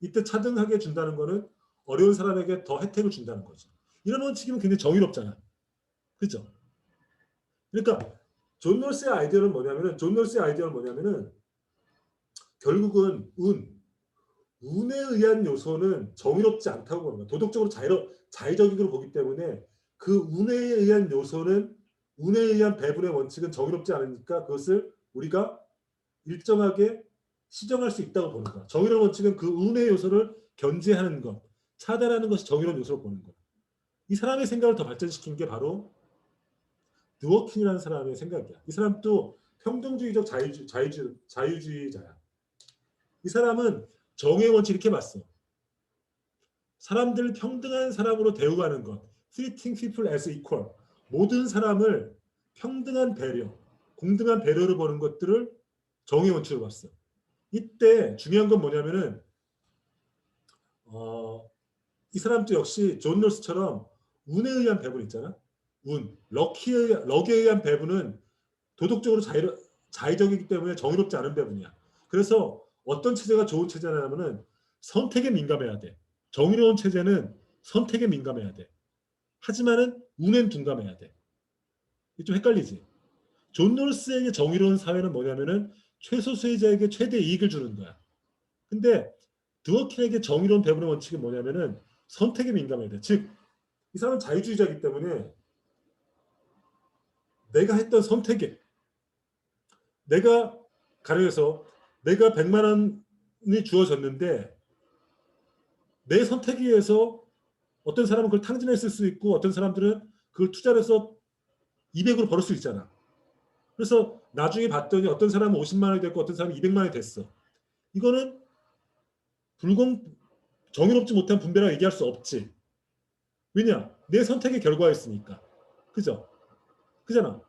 이때 차등하게 준다는 거는 어려운 사람에게 더 혜택을 준다는 거죠. 이런 원칙이면 굉장히 정의롭잖아. 그렇죠? 그러니까 존 롤스의 아이디어는 뭐냐면은 결국은 운에 의한 요소는 정의롭지 않다고 보는 거야. 도덕적으로 자의적으로 보기 때문에 그 운에 의한 요소는 운에 의한 배분의 원칙은 정의롭지 않으니까 그것을 우리가 일정하게 시정할 수 있다고 보는 거야. 정의로운 원칙은 그 운의 요소를 견제하는 것, 차단하는 것이 정의로운 요소로 보는 거야. 이 사람의 생각을 더 발전시킨 게 바로 드워킨이라는 사람의 생각이야. 이 사람도 평등주의적 자유주의자야. 이 사람은 정의의 원칙 이렇게 봤어. 사람들을 평등한 사람으로 대우하는 것. Treating people as equal. 모든 사람을 평등한 배려, 공등한 배려를 보는 것들을 정의의 원칙으로 봤어. 이때 중요한 건 뭐냐면은 이 사람도 역시 존 롤스처럼 운에 의한 배분 있잖아. 럭에 의한 배분은 도덕적으로 자의적이기 때문에 정의롭지 않은 배분이야. 그래서 어떤 체제가 좋은 체제냐면은 선택에 민감해야 돼. 정의로운 체제는 선택에 민감해야 돼. 하지만은 운엔 둔감해야 돼. 이게 좀 헷갈리지? 존 롤스에게 정의로운 사회는 뭐냐면은 최소 수혜자에게 최대 이익을 주는 거야. 근데 드워킨에게 정의로운 배분의 원칙은 뭐냐면은 선택에 민감해야 돼. 즉, 이 사람은 자유주의자이기 때문에 내가 했던 선택에 가령해서 내가 100만 원이 주어졌는데 내 선택에 의해서 어떤 사람은 그걸 탕진했을 수 있고 어떤 사람들은 그걸 투자를 해서 200으로 벌을 수 있잖아. 그래서 나중에 봤더니 어떤 사람은 50만 원이 됐고 어떤 사람은 200만 원이 됐어. 이거는 정의롭지 못한 분배라고 얘기할 수 없지. 왜냐? 내 선택의 결과였으니까. 그죠? 그잖아.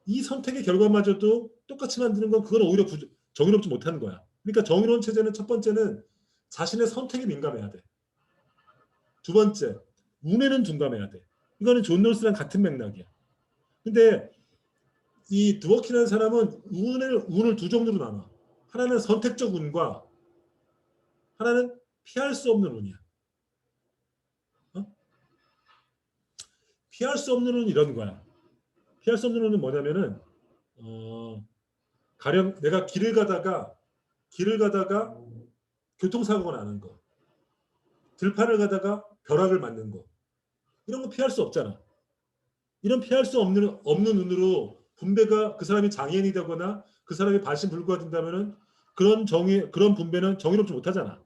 이 선택의 결과마저도 똑같이 만드는 건 그건 오히려 정의롭지 못한 거야. 그러니까 정의로운 체제는 첫 번째는 자신의 선택에 민감해야 돼. 두 번째, 운에는 둔감해야 돼. 이거는 존 롤스랑 같은 맥락이야. 근데 이 드워킨이라는 사람은 운을 두 종류로 나눠. 하나는 선택적 운과 하나는 피할 수 없는 운이야. 피할 수 없는 운은 이런 거야. 피할 수 없는 운은 뭐냐면은 가령 내가 길을 가다가 교통사고가 나는 거, 들판을 가다가 벼락을 맞는 거, 이런 거 피할 수 없잖아. 이런 피할 수 없는 운으로 분배가 그 사람이 장애인이 되거나 그 사람이 반신불구가 된다면은 그런 분배는 정의롭지 못하잖아.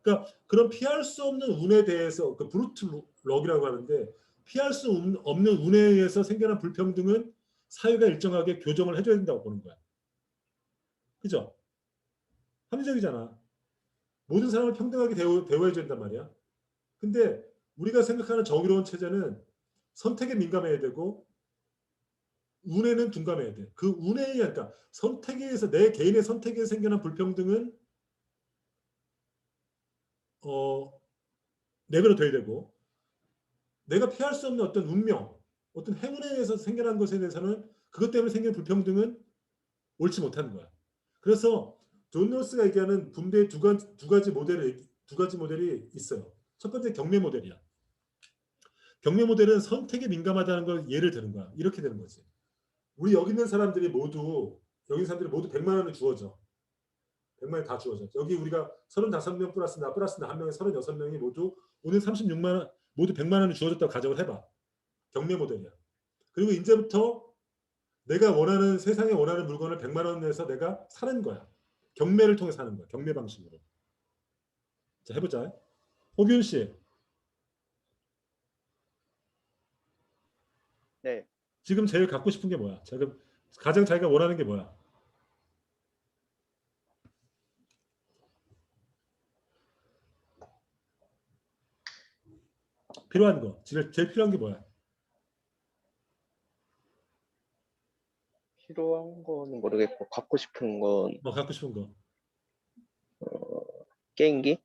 그러니까 그런 피할 수 없는 운에 대해서 그 브루트 럭이라고 하는데 피할 수 없는 운에 의해서 생겨난 불평등은 사회가 일정하게 교정을 해줘야 된다고 보는 거야. 그죠? 합리적이잖아. 모든 사람을 평등하게 대우해줘야 된단 말이야. 근데 우리가 생각하는 정의로운 체제는 선택에 민감해야 되고 운에는 둔감해야 돼. 그 운에 의한 그러니까 선택에 의해서 내 개인의 선택에 의해서 생겨난 불평등은 내버려둬야 되고 내가 피할 수 없는 어떤 운명, 어떤 행운에 의해서 생겨난 것에 대해서는 그것 때문에 생긴 불평등은 옳지 못하는 거야. 그래서 존 롤스가 얘기하는 분배의 두 가지 모델이 있어요. 첫 번째 경매 모델이야. 경매 모델은 선택에 민감하다는 걸 예를 드는 거야. 이렇게 되는 거지. 우리 여기 있는 사람들이 모두 100만 원을 주어져. 100만 원이 다 주어져. 여기 우리가 35명 플러스 나 한 명에 36명이 모두 오늘 36만 원 모두 100만 원을 주어졌다고 가정을 해봐. 경매 모델이야. 그리고 이제부터 내가 원하는 세상에 원하는 물건을 100만 원 내서 내가 사는 거야. 경매를 통해 사는 거야. 경매 방식으로. 자, 해보자. 호균 씨. 네. 지금 제일 갖고 싶은 게 뭐야? 지금 가장 자기가 원하는 게 뭐야? 필요한 거. 제일 필요한 게 뭐야? 필요한 거는 모르겠고 갖고 싶은 건 뭐 갖고 싶은 거. 게임기?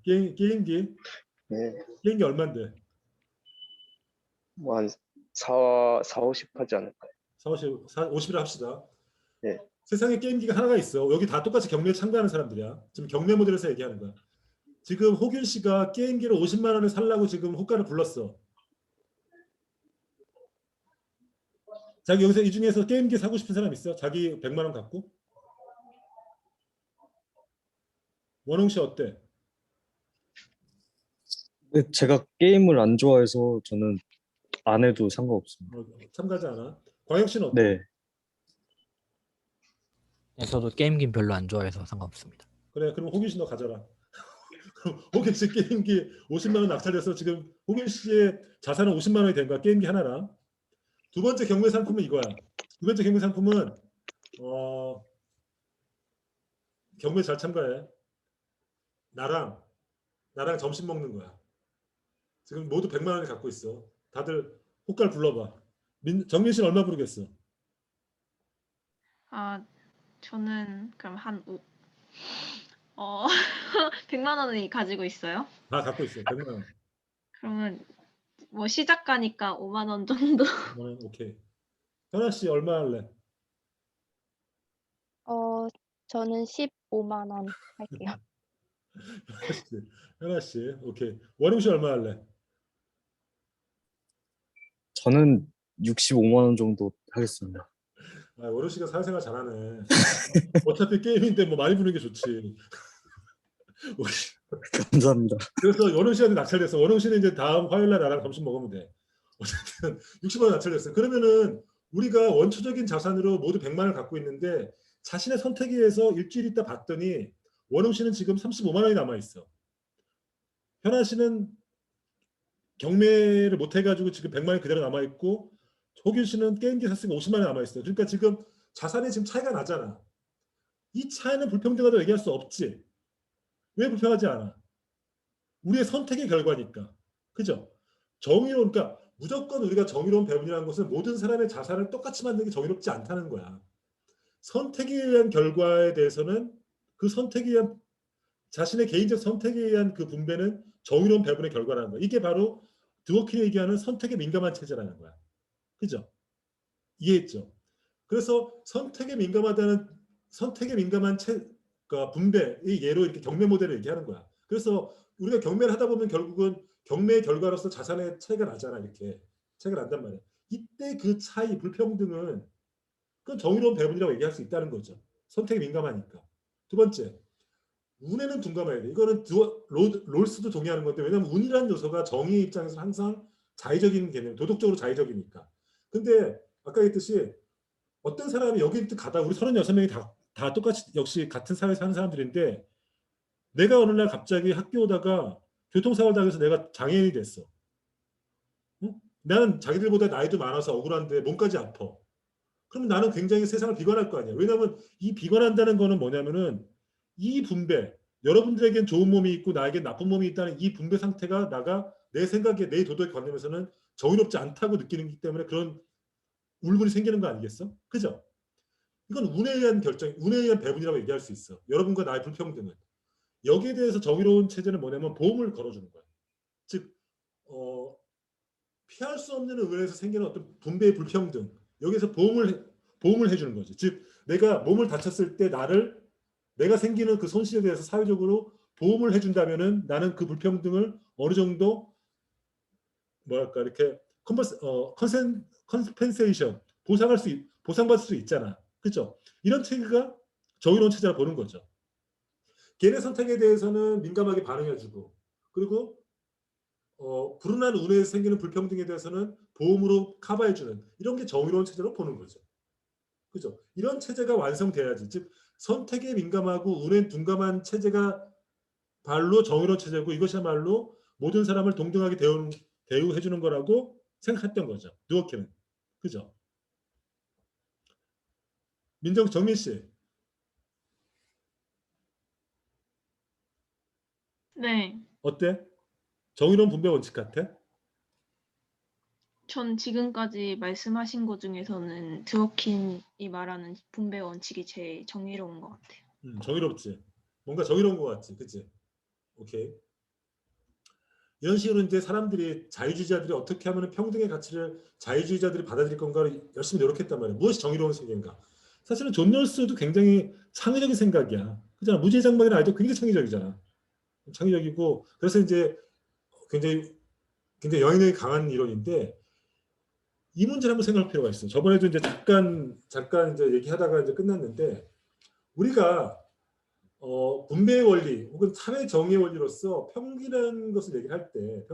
게임기? 네. 게임기 얼마인데? 뭐 한 50 하지 않을까요? 50이라 합시다. 네. 세상에 게임기가 하나가 있어. 여기 다 똑같이 경매에 참가하는 사람들이야. 지금 경매 모델에서 얘기하는 거야. 지금 호균 씨가 게임기를 50만 원에 살라고 지금 호가를 불렀어. 자기 여기서 이 중에서 게임기 사고 싶은 사람 있어? 자기 100만 원 갖고? 원홍 씨 어때? 근데 제가 게임을 안 좋아해서 저는 안 해도 상관없습니다. 참가하지 않아? 광혁 씨는 어때? 네. 네, 저도 게임긴 별로 안 좋아해서 상관없습니다. 그래, 그럼 호균 씨 너 가져라. 그럼 호균 씨 게임기 50만 원 낙찰돼서 지금 호균 씨의 자산은 50만 원이 된 거야. 게임기 하나랑. 두 번째 경매 상품은 이거야. 두 번째 경매 상품은 경매 잘 참가해. 나랑 점심 먹는 거야. 지금 모두 100만 원을 갖고 있어. 다들 호가를 불러봐. 정민 씨는 얼마 부르겠어? 아, 저는 그럼 100만 원을 가지고 있어요. 다 갖고 있어. 100만 원. 그러면 뭐 시작가니까 5만 원 정도. 오케이. 현아 씨 얼마 할래? 저는 15만 원 할게요. 현아 씨, 오케이. 원웅 씨 얼마 할래? 저는 65만 원 정도 하겠습니다. 아, 원웅 씨가 사회생활 잘하네. 어차피 게임인데 뭐 많이 부르는 게 좋지. 감사합니다. 그래서 원웅 씨한테 낙찰됐어. 원웅 씨는 이제 다음 화요일 날 나랑 점심 먹으면 돼. 어쨌든 60만 원 낙찰됐어. 그러면은 우리가 원초적인 자산으로 모두 100만 원을 갖고 있는데 자신의 선택에 의해서 일주일 있다 봤더니 원웅 씨는 지금 35만 원이 남아 있어. 현아 씨는 경매를 못 해가지고 지금 100만 원이 그대로 남아 있고 호균 씨는 게임기 샀으니까 50만 원이 남아 있어. 그러니까 지금 자산이 지금 차이가 나잖아. 이 차이는 불평등하다고 얘기할 수 없지. 왜 불평하지 않아? 우리의 선택의 결과니까. 그죠? 정의로운, 그러니까 무조건 우리가 정의로운 배분이라는 것은 모든 사람의 자산을 똑같이 만드는 게 정의롭지 않다는 거야. 선택에 의한 결과에 대해서는 그 선택에 의한 자신의 개인적 선택에 의한 그 분배는 정의로운 배분의 결과라는 거야. 이게 바로 드워킨이 얘기하는 선택에 민감한 체제라는 거야. 그죠? 이해했죠? 그래서 선택에 민감한 그러니까 분배의 예로 이렇게 경매 모델을 얘기하는 거야. 그래서 우리가 경매를 하다 보면 결국은 경매의 결과로서 자산의 차이가 나잖아. 이렇게 차이가 난단 말이야. 이때 그 차이, 불평등은 그건 정의로운 배분이라고 얘기할 수 있다는 거죠. 선택에 민감하니까. 두 번째, 운에는 둔감해야 돼. 이거는 롤스도 동의하는 건데 왜냐하면 운이라는 요소가 정의 입장에서 항상 자의적인 개념, 도덕적으로 자의적이니까. 근데 아까 했듯이 어떤 사람이 여기 가다 우리 36명이 다 똑같이 역시 같은 사회에 사는 사람들인데 내가 어느 날 갑자기 학교 오다가 교통사고를 당해서 내가 장애인이 됐어. 응? 나는 자기들보다 나이도 많아서 억울한데 몸까지 아파. 그러면 나는 굉장히 세상을 비관할 거 아니야. 왜냐하면 이 비관한다는 거는 뭐냐면은 이 분배, 여러분들에겐 좋은 몸이 있고 나에겐 나쁜 몸이 있다는 이 분배 상태가 나가 내 생각에 내 도덕의 관념에서는 정의롭지 않다고 느끼기 때문에 그런 울분이 생기는 거 아니겠어? 그죠? 이건 운에 의한 결정, 운에 의한 배분이라고 얘기할 수 있어. 여러분과 나의 불평등은. 여기에 대해서 정의로운 체제는 뭐냐면 보험을 걸어주는 거야. 즉 피할 수 없는 의회에서 생기는 어떤 분배의 불평등, 여기서 보험을 해주는 거지. 즉 내가 몸을 다쳤을 때 내가 생기는 그 손실에 대해서 사회적으로 보험을 해준다면은 나는 그 불평등을 어느 정도 뭐랄까 이렇게 컴펜세이션 보상받을 수 있잖아. 그렇죠? 이런 체계가 정의로운 체제라 보는 거죠. 개인의 선택에 대해서는 민감하게 반응해주고, 그리고 불운한 운에서 생기는 불평등에 대해서는 보험으로 커버해주는 이런 게 정의로운 체제로 보는 거죠. 그죠? 이런 체제가 완성돼야지. 즉 선택에 민감하고 운에 둔감한 체제가 발로 정의로운 체제고, 이것이야말로 모든 사람을 동등하게 대우해주는 거라고 생각했던 거죠. 누워키는. 그죠? 정민 씨. 네. 어때? 정의로운 분배 원칙 같아? 전 지금까지 말씀하신 것 중에서는 드워킨이 말하는 분배 원칙이 제일 정의로운 것 같아요. 정의롭지. 뭔가 정의로운 것 같지. 그치? 오케이. 이런 식으로 이제 사람들이 자유주의자들이 어떻게 하면 평등의 가치를 자유주의자들이 받아들일 건가를 열심히 노력했단 말이야. 무엇이 정의로운 세계인가? 사실은 존 롤스도 굉장히 창의적인 생각이야. 그잖아. 무지의 장막이라는 아이도 굉장히 창의적이잖아. 창의적이고, 그래서 이제 굉장히 영향력이 강한 이론인데, 이 문제를 한번 생각할 필요가 있어. 저번에도 이제 잠깐 이제 얘기하다가 이제 끝났는데, 우리가 분배의 원리 혹은 사회 정의의 원리로서 평등이라는 것을 얘기할 때,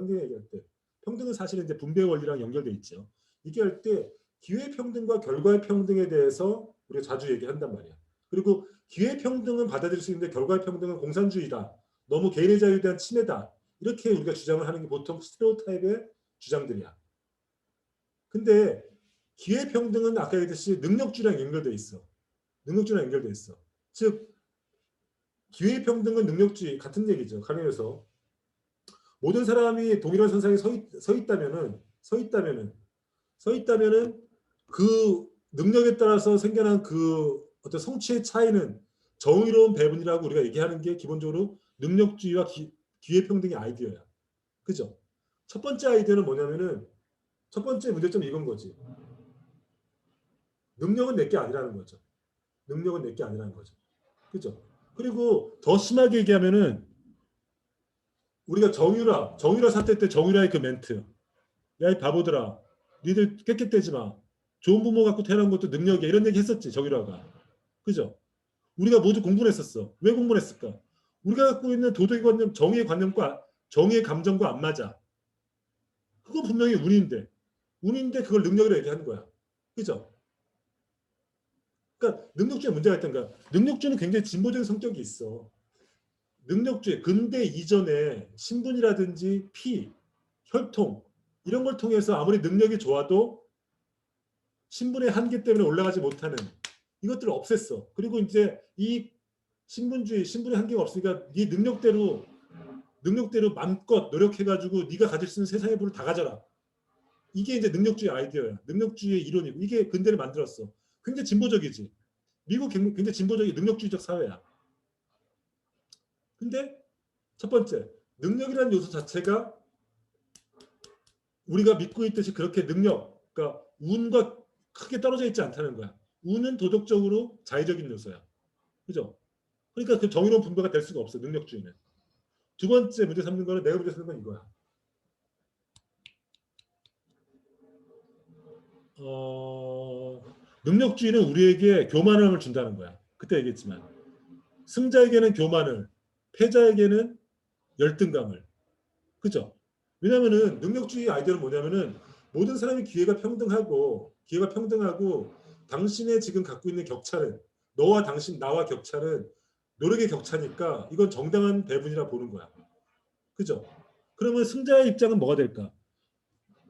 평등은 사실은 이제 분배의 원리랑 연결돼 있죠. 얘기할 때 기회 평등과 결과의 평등에 대해서 우리가 자주 얘기한단 말이야. 그리고 기회 평등은 받아들일 수 있는데 결과의 평등은 공산주의다. 너무 개인의 자유에 대한 침해다. 이렇게 우리가 주장을 하는 게 보통 스테레오타입의 주장들이야. 근데 기회 평등은 아까 얘기했듯이 능력주의랑 연결돼 있어. 즉 기회 평등은 능력주의 같은 얘기죠. 가령해서 모든 사람이 동일한 선상에 서 있다면은 그 능력에 따라서 생겨난 그 어떤 성취의 차이는 정의로운 배분이라고 우리가 얘기하는 게 기본적으로 능력주의와 기회 평등의 아이디어야. 그죠? 첫 번째 아이디어는 뭐냐면은 첫 번째 문제점이 이건 거지. 능력은 내게 아니라는 거죠. 그죠? 그리고 더 심하게 얘기하면은 우리가 정유라 사태 때 정유라의 그 멘트, 야 이 바보들아, 니들 깨끗대지 마. 좋은 부모 갖고 태어난 것도 능력이야. 이런 얘기 했었지 정유라가. 그죠? 우리가 모두 공부를 했었어. 왜 공부를 했을까? 우리가 갖고 있는 도덕의 관념, 정의의 관념과 정의의 감정과 안 맞아. 그건 분명히 운인데 그걸 능력이라고 얘기하는 거야. 그죠? 그러니까 능력주의에 문제가 있던가. 능력주의는 굉장히 진보적인 성격이 있어. 능력주의, 근대 이전에 신분이라든지 피, 혈통 이런 걸 통해서 아무리 능력이 좋아도 신분의 한계 때문에 올라가지 못하는 이것들을 없앴어. 그리고 이제 이 신분의 한계가 없으니까 네 능력대로 맘껏 노력해가지고 네가 가질 수 있는 세상의 부를 다 가져라. 이게 이제 능력주의 아이디어야. 능력주의의 이론이고 이게 근대를 만들었어. 굉장히 진보적이지. 미국 굉장히 진보적인 능력주의적 사회야. 근데 첫 번째, 능력이라는 요소 자체가 우리가 믿고 있듯이 그렇게 그러니까 운과 크게 떨어져 있지 않다는 거야. 운은 도덕적으로 자의적인 요소야. 그죠? 그러니까 그 정의로운 분배가 될 수가 없어, 능력주의는. 두 번째 문제 삼는 거는 내가 문제 삼는 건 이거야. 능력주의는 우리에게 교만함을 준다는 거야. 그때 얘기했지만 승자에게는 교만을, 패자에게는 열등감을. 그죠? 왜냐면은 능력주의 아이디어는 뭐냐면은 모든 사람이 기회가 평등하고 당신의 지금 갖고 있는 격차는 나와 격차는 노력의 격차니까 이건 정당한 배분이라 보는 거야. 그죠? 그러면 승자의 입장은 뭐가 될까?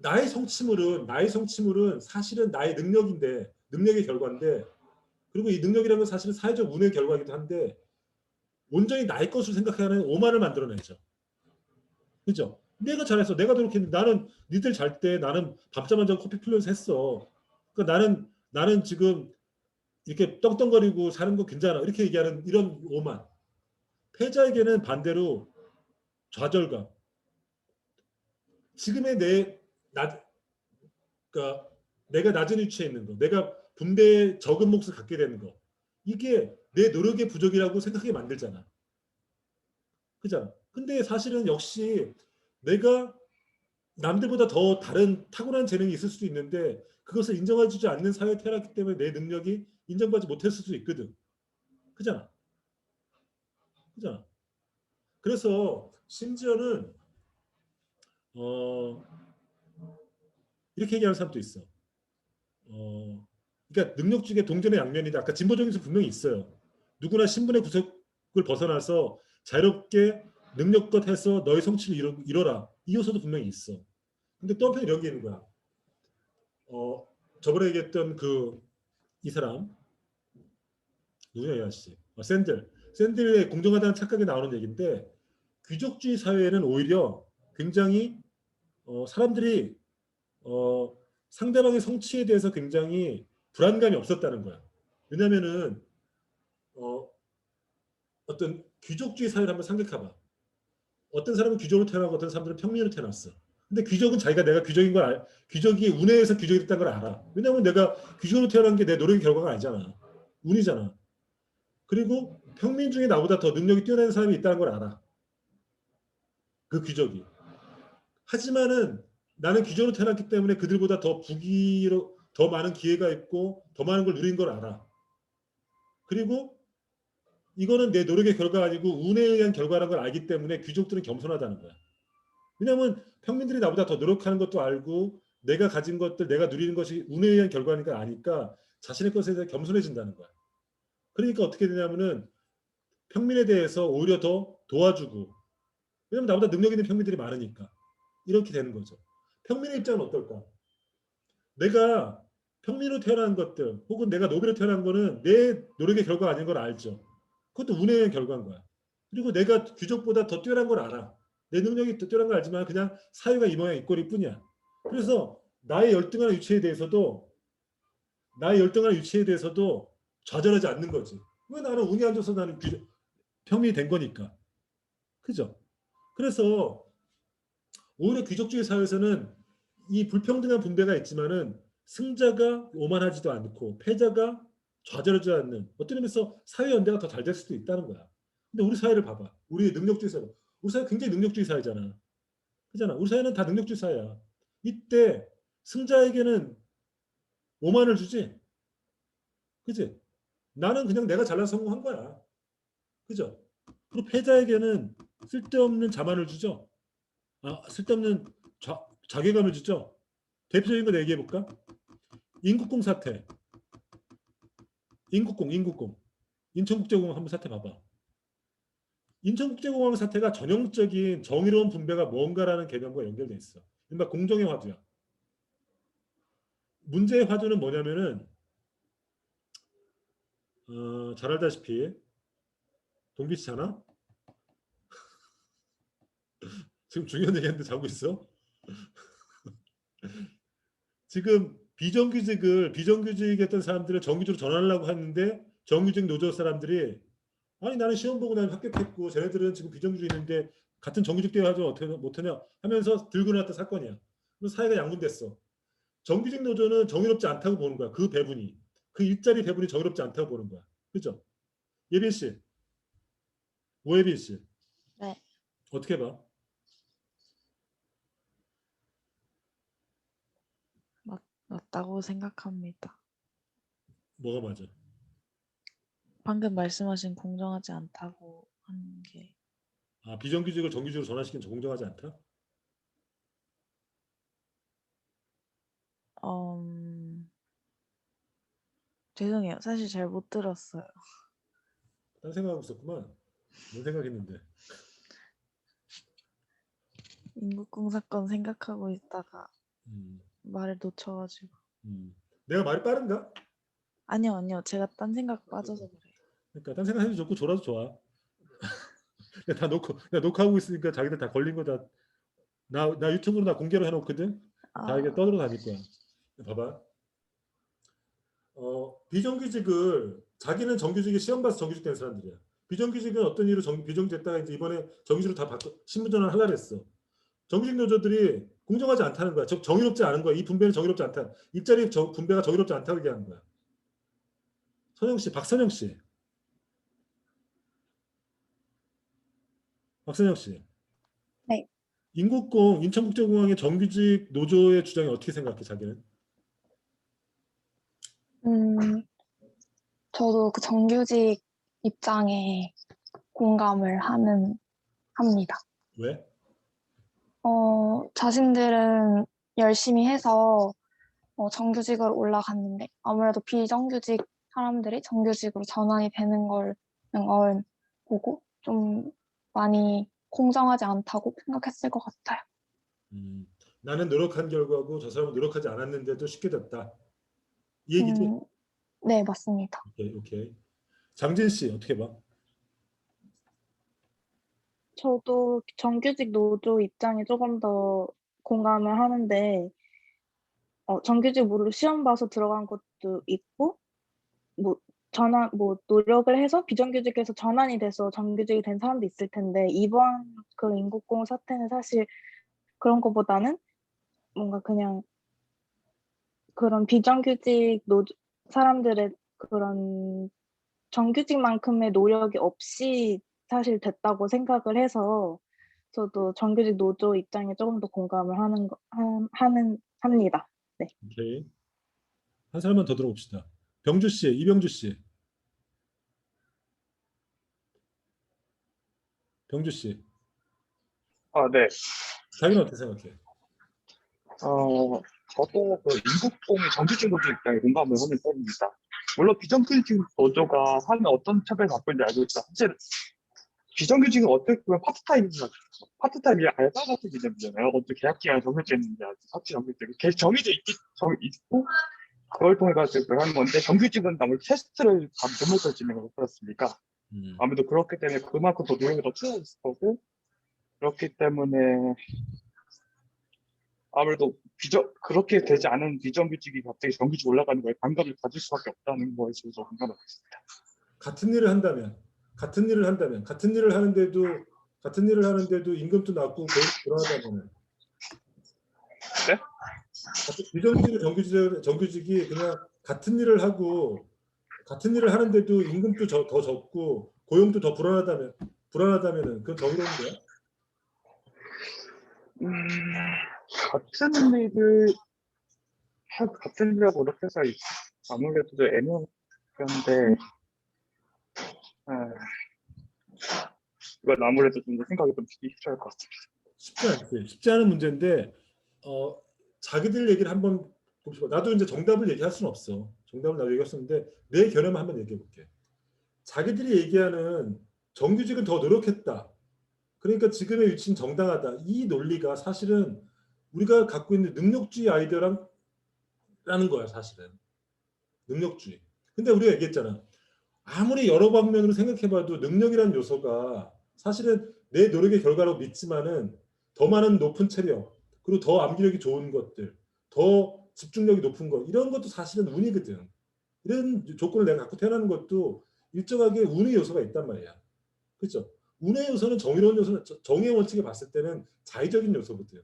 나의 성취물은 사실은 나의 능력의 결과인데, 그리고 이 능력이라는 건 사실은 사회적 운의 결과이기도 한데 온전히 나의 것으로 생각하는 오만을 만들어내죠. 그죠? 내가 잘했어. 내가 노력했는데 나는 니들 잘 때 나는 밤잠 안 자고 커피 필러서 했어. 그러니까 나는 지금 이렇게 떵떵거리고 사는 거 괜찮아. 이렇게 얘기하는 이런 오만. 패자에게는 반대로 좌절감. 지금의 그러니까 내가 낮은 위치에 있는 거, 내가 분배에 적은 몫을 갖게 되는 거, 이게 내 노력의 부족이라고 생각하게 만들잖아. 그잖아. 근데 사실은 역시 내가 남들보다 더 다른 탁월한 재능이 있을 수도 있는데 그것을 인정해주지 않는 사회에 태어났기 때문에 내 능력이 인정받지 못했을 수도 있거든. 그잖아. 그잖아. 그래서 심지어는 이렇게 얘기하는 사람도 있어. 그러니까 능력주의 동전의 양면이다. 아까 진보적인 수 분명히 있어요. 누구나 신분의 구속을 벗어나서 자유롭게 능력껏 해서 너의 성취를 이뤄라. 이 요소도 분명히 있어. 근데 또 한편 이런 게 있는 거야. 저번에 얘기했던 이 사람 누구냐 이 아저씨. 샌들의 공정하다는 착각이 나오는 얘기인데 귀족주의 사회에는 오히려 굉장히 사람들이 상대방의 성취에 대해서 굉장히 불안감이 없었다는 거야. 왜냐면은 어떤 귀족주의 사회를 한번 생각해봐. 어떤 사람은 귀족으로 태어나고 어떤 사람들은 평민으로 태어났어. 근데 귀족은 자기가 내가 귀족인 걸 귀족이 운에 의해서 귀족이 됐다는 걸 알아. 왜냐면 내가 귀족으로 태어난 게 내 노력의 결과가 아니잖아. 운이잖아. 그리고 평민 중에 나보다 더 능력이 뛰어난 사람이 있다는 걸 알아. 그 귀족이. 하지만은 나는 귀족으로 태어났기 때문에 그들보다 더 많은 기회가 있고 더 많은 걸 누린 걸 알아. 그리고 이거는 내 노력의 결과가 아니고 운에 의한 결과라는 걸 알기 때문에 귀족들은 겸손하다는 거야. 왜냐하면 평민들이 나보다 더 노력하는 것도 알고 내가 가진 것들, 내가 누리는 것이 운에 의한 결과니까 아니까 자신의 것에 대해 겸손해진다는 거야. 그러니까 어떻게 되냐면은 평민에 대해서 오히려 더 도와주고 왜냐면 나보다 능력 있는 평민들이 많으니까 이렇게 되는 거죠. 평민의 입장은 어떨까? 내가 평민으로 태어난 것들 혹은 내가 노비로 태어난 거는 내 노력의 결과가 아닌 걸 알죠. 그것도 운에 의한 결과인 거야. 그리고 내가 귀족보다 더 뛰어난 걸 알아. 내 능력이 더 뛰어난 걸 알지만 그냥 사회가 이 모양 이 꼴일 뿐이야. 그래서 나의 열등한 위치에 대해서도 좌절하지 않는 거지. 왜 나는 운이 안 좋아서 나는 평민이 된 거니까. 그죠? 그래서 오히려 귀족주의 사회에서는 이 불평등한 분배가 있지만은 승자가 오만하지도 않고 패자가 좌절하지 않는 어떤 의미에서 사회 연대가 더 잘 될 수도 있다는 거야. 근데 우리 사회를 봐봐. 우리 능력주의 사회. 우리 사회 굉장히 능력주의 사회잖아. 그잖아. 우리 사회는 다 능력주의 사회야. 이때 승자에게는 오만을 주지. 그지? 나는 그냥 내가 잘나서 성공한 거야. 그죠? 그리고 패자에게는 쓸데없는 자만을 주죠. 쓸데없는 자괴감을 주죠. 대표적인 거 얘기해 볼까? 인국공 사태. 인국공. 인천국제공항 한번 사태 봐봐. 인천국제공항 사태가 전형적인 정의로운 분배가 뭔가라는 개념과 연결돼 있어. 그러니까 공정의 화두야. 문제의 화두는 뭐냐면은 잘 알다시피 동기 씨 자나? 지금 중요한 얘기하는데 자고 있어? 지금 비정규직했던 사람들을 정규직으로 전환하려고 했는데 정규직 노조 사람들이 아니 나는 시험 보고 난 합격했고 쟤네들은 지금 비정규직인데 같은 정규직 대우하지 어떻게 못하냐 하면서 들고 나왔던 사건이야. 그래서 사회가 양분됐어. 정규직 노조는 정의롭지 않다고 보는 거야. 그 배분이. 그 일자리 배분이 정의롭지 않다고 보는 거야. 그죠? 예빈 씨. 오예빈 씨. 네. 어떻게 봐? 맞다고 생각합니다. 뭐가 맞아? 방금 말씀하신 공정하지 않다고 하는 게 비정규직을 정규직으로 전환시키는 공정하지 않다? 죄송해요. 사실 잘 못 들었어요. 딴 생각하고 있었구만. 뭔 생각했는데. 인국공 사건 생각하고 있다가 말을 놓쳐가지고. 내가 말이 빠른가? 아니요. 제가 딴 생각 빠져서 그래요. 그러니까 딴 생각 해도 좋고 졸아도 좋아. 다 녹화하고 있으니까 자기들 다 걸린 거다 나 유튜브로 나 공개로 해놓거든. 다 이게 떠들어 다닐 거야. 봐봐. 비정규직을 자기는 정규직에 시험 봐서 정규직 된 사람들이야. 비정규직은 어떤 이유로 비정규직 됐다가 이제 이번에 정규직으로 다 바꿔 신분 전환을 하려고 했어. 정규직 노조들이 공정하지 않다는 거야. 정의롭지 않은 거야. 이 분배는 정의롭지 않다. 일자리 분배가 정의롭지 않다고 얘기하는 거야. 선영 씨, 박선영 씨. 박선영 씨. 네. 인국공 인천국제공항의 정규직 노조의 주장이 어떻게 생각해, 자기는? 저도 그 정규직 입장에 공감을 합니다. 왜? 자신들은 열심히 해서 정규직으로 올라갔는데 아무래도 비정규직 사람들이 정규직으로 전환이 되는 걸 보고 좀 많이 공정하지 않다고 생각했을 것 같아요. 나는 노력한 결과고 저 사람은 노력하지 않았는데도 쉽게 됐다. 이 얘기지? 네, 맞습니다. 오케이. 장진 씨 어떻게 봐? 저도 정규직 노조 입장에 조금 더 공감을 하는데 정규직 물론 시험 봐서 들어간 것도 있고 노력을 해서 비정규직에서 전환이 돼서 정규직이 된 사람도 있을 텐데 이번 그 인국공 사태는 사실 그런 것보다는 뭔가 그냥 그런 비정규직 사람들의 그런 정규직만큼의 노력이 없이 사실 됐다고 생각을 해서 저도 정규직 노조 입장에 조금 더 공감을 합니다. 네. 오케이. 한 사람만 더 들어봅시다. 병주 씨, 이병주 씨. 병주 씨. 네. 자기는 어떻게 생각해? 저도 그 인국공의 정규직 노조 입장에 공감을 하는 편입니다. 물론 비정규직 노조가 하면 어떤 차별을 받고 있는지 알고 있다. 사실 비정규직은 어떻게 보면 파트타임이 알바 같은 개념이잖아요. 어떤 계약 기간이 정해져 있는지 확실히 정해져 있고 그걸 통해 가지고 하는 건데 정규직은 아무래도 테스트를 반복해서 진행하고 그렇습니까? 아무래도 그렇기 때문에 그만큼 더 노력이 더 투여했을 거고 그렇기 때문에 아무래도 그렇게 되지 않은 비정규직이 갑자기 정규직 올라가는 거에 반감을 가질 수밖에 없다는 거에 저도 공감하고 있습니다. 같은 일을 하는데도 임금도 낮고 불안하다면 네? 비정규직이나 정규직이 그냥 같은 일을 하는데도 임금도 더 적고 고용도 더 불안하다면은 그건 정의로운 거야? 같은 일이라고 이렇게 해서 아무래도 좀 애매한 건데 이건 아무래도 좀 생각이 좀 필요할 것 같습니다. 쉽지 않은 문제인데 자기들 얘기를 한번 봅시다. 나도 이제 정답을 얘기할 수는 없어. 정답을 나도 얘기했었는데 내 견해만 한번 얘기해 볼게. 자기들이 얘기하는 정규직은 더 노력했다. 그러니까 지금의 위치는 정당하다. 이 논리가 사실은 우리가 갖고 있는 능력주의 아이디어라는 거야, 사실은. 능력주의. 근데 우리가 얘기했잖아. 아무리 여러 방면으로 생각해봐도 능력이라는 요소가 사실은 내 노력의 결과로 믿지만은 더 많은 높은 체력, 그리고 더 암기력이 좋은 것들, 더 집중력이 높은 것, 이런 것도 사실은 운이거든. 이런 조건을 내가 갖고 태어나는 것도 일정하게 운의 요소가 있단 말이야. 그렇죠? 운의 요소는 정의로운 요소는 정의의 원칙에 봤을 때는 자의적인 요소거든.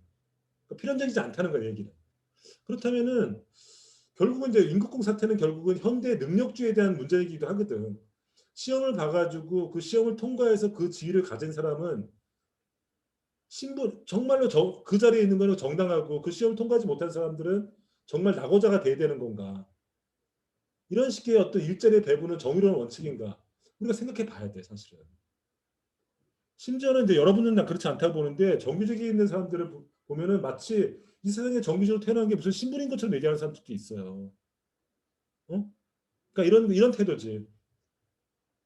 그러니까 필연적이지 않다는 거야, 얘기는. 그렇다면은 결국은 이제 임국공 사태는 결국은 현대 능력주의에 대한 문제이기도 하거든. 시험을 봐가지고 그 시험을 통과해서 그 지위를 가진 사람은 정말로 그 자리에 있는 거는 정당하고 그 시험을 통과하지 못한 사람들은 정말 낙오자가 돼야 되는 건가? 이런 식의 어떤 일자리의 배분은 정의로운 원칙인가? 우리가 생각해 봐야 돼, 사실은. 심지어는 이제 여러분은 난 그렇지 않다고 보는데 정규직에 있는 사람들을 보면은 마치 이 세상에 정규직으로 태어난 게 무슨 신분인 것처럼 얘기하는 사람들도 있어요. 그러니까 이런 태도지.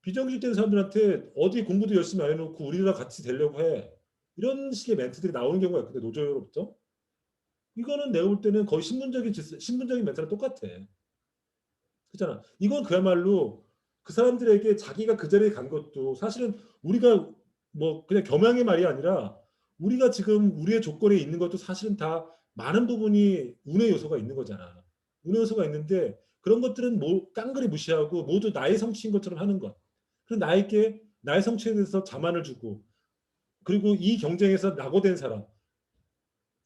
비정규직 된 사람들한테 어디 공부도 열심히 안 해놓고 우리랑 같이 되려고 해. 이런 식의 멘트들이 나오는 경우가 있거든, 노조로부터. 이거는 내가 볼 때는 거의 신분적인 멘트랑 똑같아. 그렇잖아. 이건 그야말로 그 사람들에게 자기가 그 자리에 간 것도 사실은 우리가 뭐 그냥 겸양의 말이 아니라 우리가 지금 우리의 조건에 있는 것도 사실은 다 많은 부분이 운의 요소가 있는 거잖아. 운의 요소가 있는데 그런 것들은 뭐 깡그리 무시하고 모두 나의 성취인 것처럼 하는 것. 그래서 나에게 나의 성취에 대해서 자만을 주고 그리고 이 경쟁에서 낙오된 사람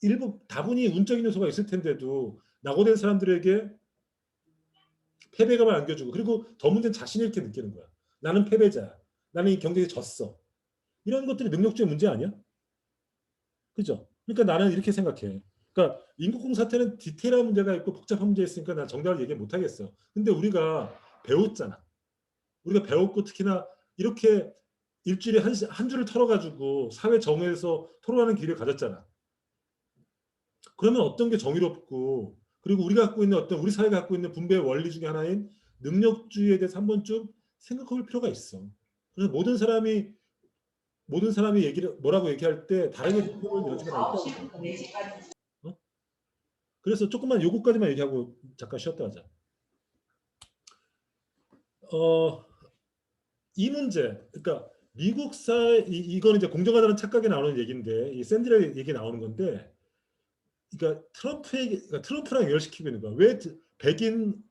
일부 다분히 운적인 요소가 있을 텐데도 낙오된 사람들에게 패배감을 안겨주고 그리고 더 문제는 자신 있게 느끼는 거야. 나는 패배자야. 나는 이 경쟁에 졌어. 이런 것들이 능력주의 문제 아니야? 그죠? 그러니까 나는 이렇게 생각해. 그러니까 인국공 사태는 디테일한 문제가 있고 복잡한 문제가 있으니까 난 정답을 얘기 못 하겠어. 근데 우리가 배웠잖아. 우리가 배웠고 특히나 이렇게 일주일에 한 줄을 털어가지고 사회 정의에서 토론하는 기회를 가졌잖아. 그러면 어떤 게 정의롭고 그리고 우리가 갖고 있는 어떤 우리 사회가 갖고 있는 분배의 원리 중에 하나인 능력주의에 대해서 한 번쯤 생각해볼 필요가 있어. 그래서 모든 사람이 얘기를 뭐라고 얘기할 때 다르게 생각하는 여지가 있다고. 어? 그래서 조금만 요거까지만 얘기하고 잠깐 쉬었다 하자. 이 문제, 그러니까 미국 사회 이거는 이제 공정하다는 착각에 나오는 얘기인데 이 샌드의 얘기 나오는 건데, 그러니까 트럼프랑 연결시키고 있는 거야. 왜 백인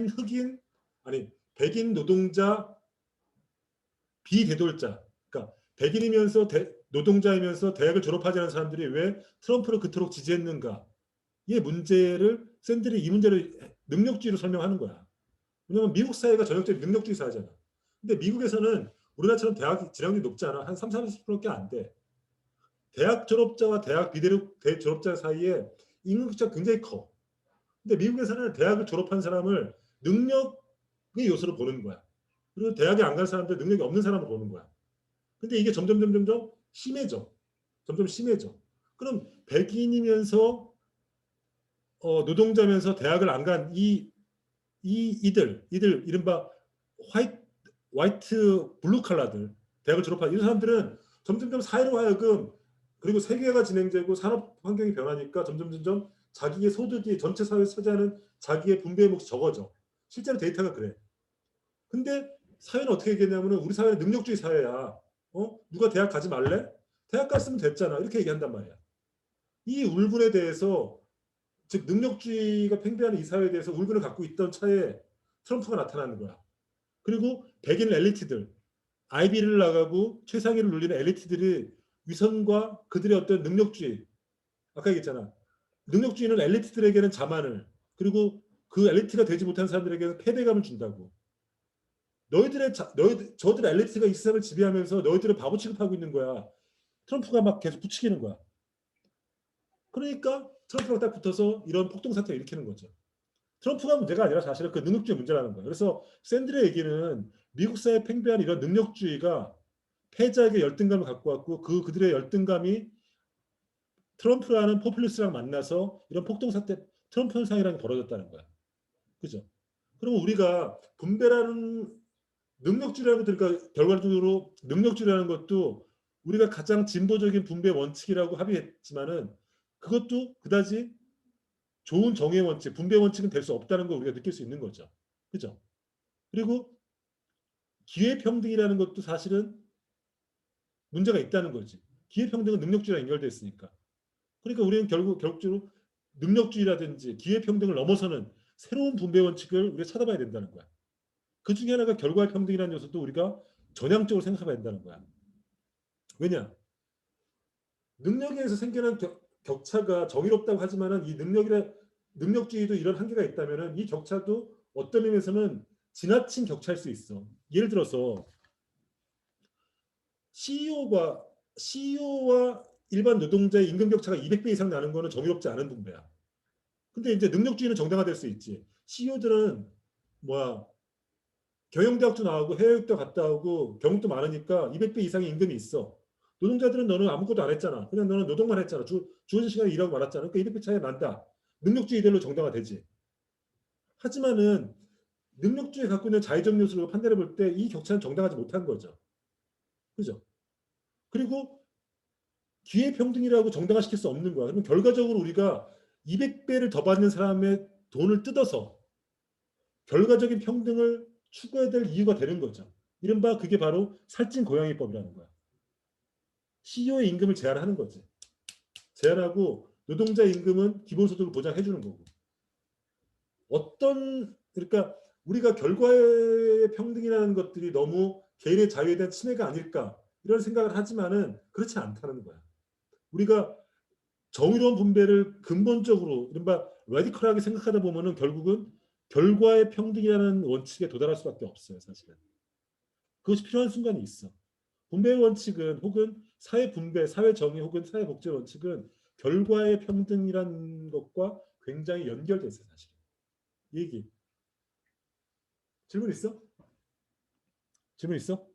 흑인 아니 백인 노동자 비대졸자, 그러니까 백인이면서 노동자이면서 대학을 졸업하지 않은 사람들이 왜 트럼프를 그토록 지지했는가? 이 문제를 샌들이 이 문제를 능력주의로 설명하는 거야. 왜냐면 미국 사회가 전형적인 능력주의 사회잖아. 근데 미국에서는 우리나라처럼 대학 진학률이 높지 않아. 한 30~40%밖에 안 돼. 대학 졸업자와 대학 비대졸업자 사이에 임금격차가 굉장히 커. 근데 미국에서는 대학을 졸업한 사람을 능력의 요소로 보는 거야. 그리고 대학에 안 간 사람들 능력이 없는 사람으로 보는 거야. 근데 이게 점점 심해져. 점점 심해져. 그럼 백인이면서 노동자면서 대학을 안 간 이들 이른바 화이트 블루 칼라들 대학을 졸업한 이 사람들은 점점 사회로 하여금 그리고 세계화가 진행되고 산업 환경이 변하니까 점점 자기의 소득이 전체 사회에서 차지하는 자기의 분배의 몫이 적어져. 실제로 데이터가 그래. 근데 사회는 어떻게 얘기했냐면 우리 사회는 능력주의 사회야. 누가 대학 가지 말래? 대학 갔으면 됐잖아. 이렇게 얘기한단 말이야. 이 울분에 대해서 즉 능력주의가 팽배하는 이 사회에 대해서 울분을 갖고 있던 차에 트럼프가 나타나는 거야. 그리고 백인 엘리트들, 아이비를 나가고 최상위를 누리는 엘리트들이 위선과 그들의 어떤 능력주의, 아까 얘기했잖아. 능력주의는 엘리트들에게는 자만을, 그리고 그 엘리트가 되지 못한 사람들에게는 패배감을 준다고. 저들 엘리트가 이 세상을 지배하면서 너희들을 바보 취급하고 있는 거야. 트럼프가 막 계속 부추기는 거야. 그러니까 트럼프랑 딱 붙어서 이런 폭동사태를 일으키는 거죠. 트럼프가 문제가 아니라 사실은 그 능력주의 문제라는 거예요. 그래서 샌들의 얘기는 미국 사회 팽배한 이런 능력주의가 패자에게 열등감을 갖고 왔고 그들의 열등감이 트럼프라는 포퓰리스트랑 만나서 이런 폭동사태 트럼프 현상이라는 게 벌어졌다는 거야. 그죠? 그러면 우리가 분배라는 능력주의라는 것들, 그러니까 결과적으로 능력주의라는 것도 우리가 가장 진보적인 분배 원칙이라고 합의했지만은 그것도 그다지 좋은 정의 원칙, 분배 원칙은 될 수 없다는 걸 우리가 느낄 수 있는 거죠. 그죠? 그리고 기회평등이라는 것도 사실은 문제가 있다는 거지. 기회평등은 능력주의랑 연결되어 있으니까. 그러니까 우리는 결국적으로 능력주의라든지 기회평등을 넘어서는 새로운 분배 원칙을 우리가 찾아봐야 된다는 거야. 그 중에 하나가 결과의 평등이라는 요소도 우리가 전향적으로 생각해봐야 된다는 거야. 왜냐? 능력에 의해서 생겨난 격차가 정의롭다고 하지만은 이 능력주의도 이런 한계가 있다면은 이 격차도 어떤 의미에서는 지나친 격차일 수 있어. 예를 들어서 CEO와 일반 노동자의 임금 격차가 200배 이상 나는 거는 정의롭지 않은 분배야. 근데 이제 능력주의는 정당화될 수 있지. CEO들은 경영대학도 나오고 해외여행도 갔다 오고 경력도 많으니까 200배 이상의 임금이 있어. 노동자들은 너는 아무것도 안 했잖아. 그냥 너는 노동만 했잖아. 주어진 시간에 일하고 말았잖아. 그러니까 200배 차이 난다. 능력주의 이대로 정당화되지. 하지만은 능력주의 갖고 있는 자의적 요소로 판단해 볼 때 이 격차는 정당하지 못한 거죠. 그죠? 그리고 기회평등이라고 정당화시킬 수 없는 거야. 그러면 결과적으로 우리가 200배를 더 받는 사람의 돈을 뜯어서 결과적인 평등을 추구해야 될 이유가 되는 거죠. 이른바 그게 바로 살찐 고양이법이라는 거야. CEO의 임금을 제한하는 거지. 제한하고 노동자 임금은 기본소득을 보장해 주는 거고. 그러니까 우리가 결과의 평등이라는 것들이 너무 개인의 자유에 대한 침해가 아닐까 이런 생각을 하지만은 그렇지 않다는 거야. 우리가 정의로운 분배를 근본적으로 이른바 라디컬하게 생각하다 보면은 결국은 결과의 평등이라는 원칙에 도달할 수밖에 없어요, 사실은. 그것이 필요한 순간이 있어. 분배의 원칙은 혹은 사회 분배, 사회 정의 혹은 사회 복제 원칙은 결과의 평등이라는 것과 굉장히 연결돼 있어요, 사실. 이 얘기. 질문 있어? 질문 있어?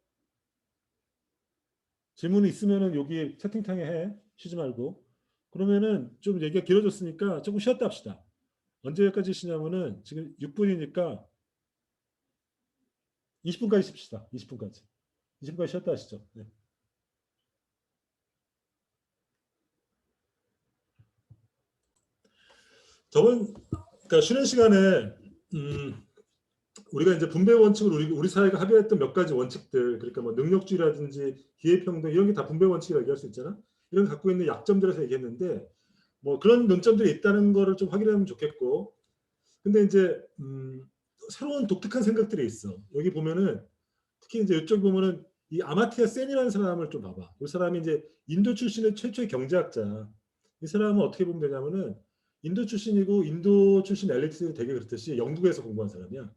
질문이 있으면은 여기 채팅창에 해. 쉬지 말고. 그러면은 좀 얘기가 길어졌으니까 조금 쉬었다 합시다. 언제까지 쉬냐면은 지금 6분이니까 20분까지 쉽시다. 20분까지. 20분까지 쉬었다 하시죠. 네. 그러니까 쉬는 시간에 우리가 이제 분배 원칙으로 우리 사회가 합의했던 몇 가지 원칙들, 그러니까 뭐 능력주의라든지 기회평등 이런 게 다 분배 원칙이라고 얘기할 수 있잖아. 이런 갖고 있는 약점들에서 얘기했는데 뭐 그런 논점들이 있다는 거를 좀 확인하면 좋겠고. 근데 이제 새로운 독특한 생각들이 있어. 여기 보면은 특히 이제 이쪽 보면은 이 아마티아 센이라는 사람을 좀 봐봐. 이 사람이 이제 인도 출신의 최초의 경제학자. 이 사람은 어떻게 보면 되냐면은 인도 출신이고 인도 출신 엘리트들이 되게 그렇듯이 영국에서 공부한 사람이야.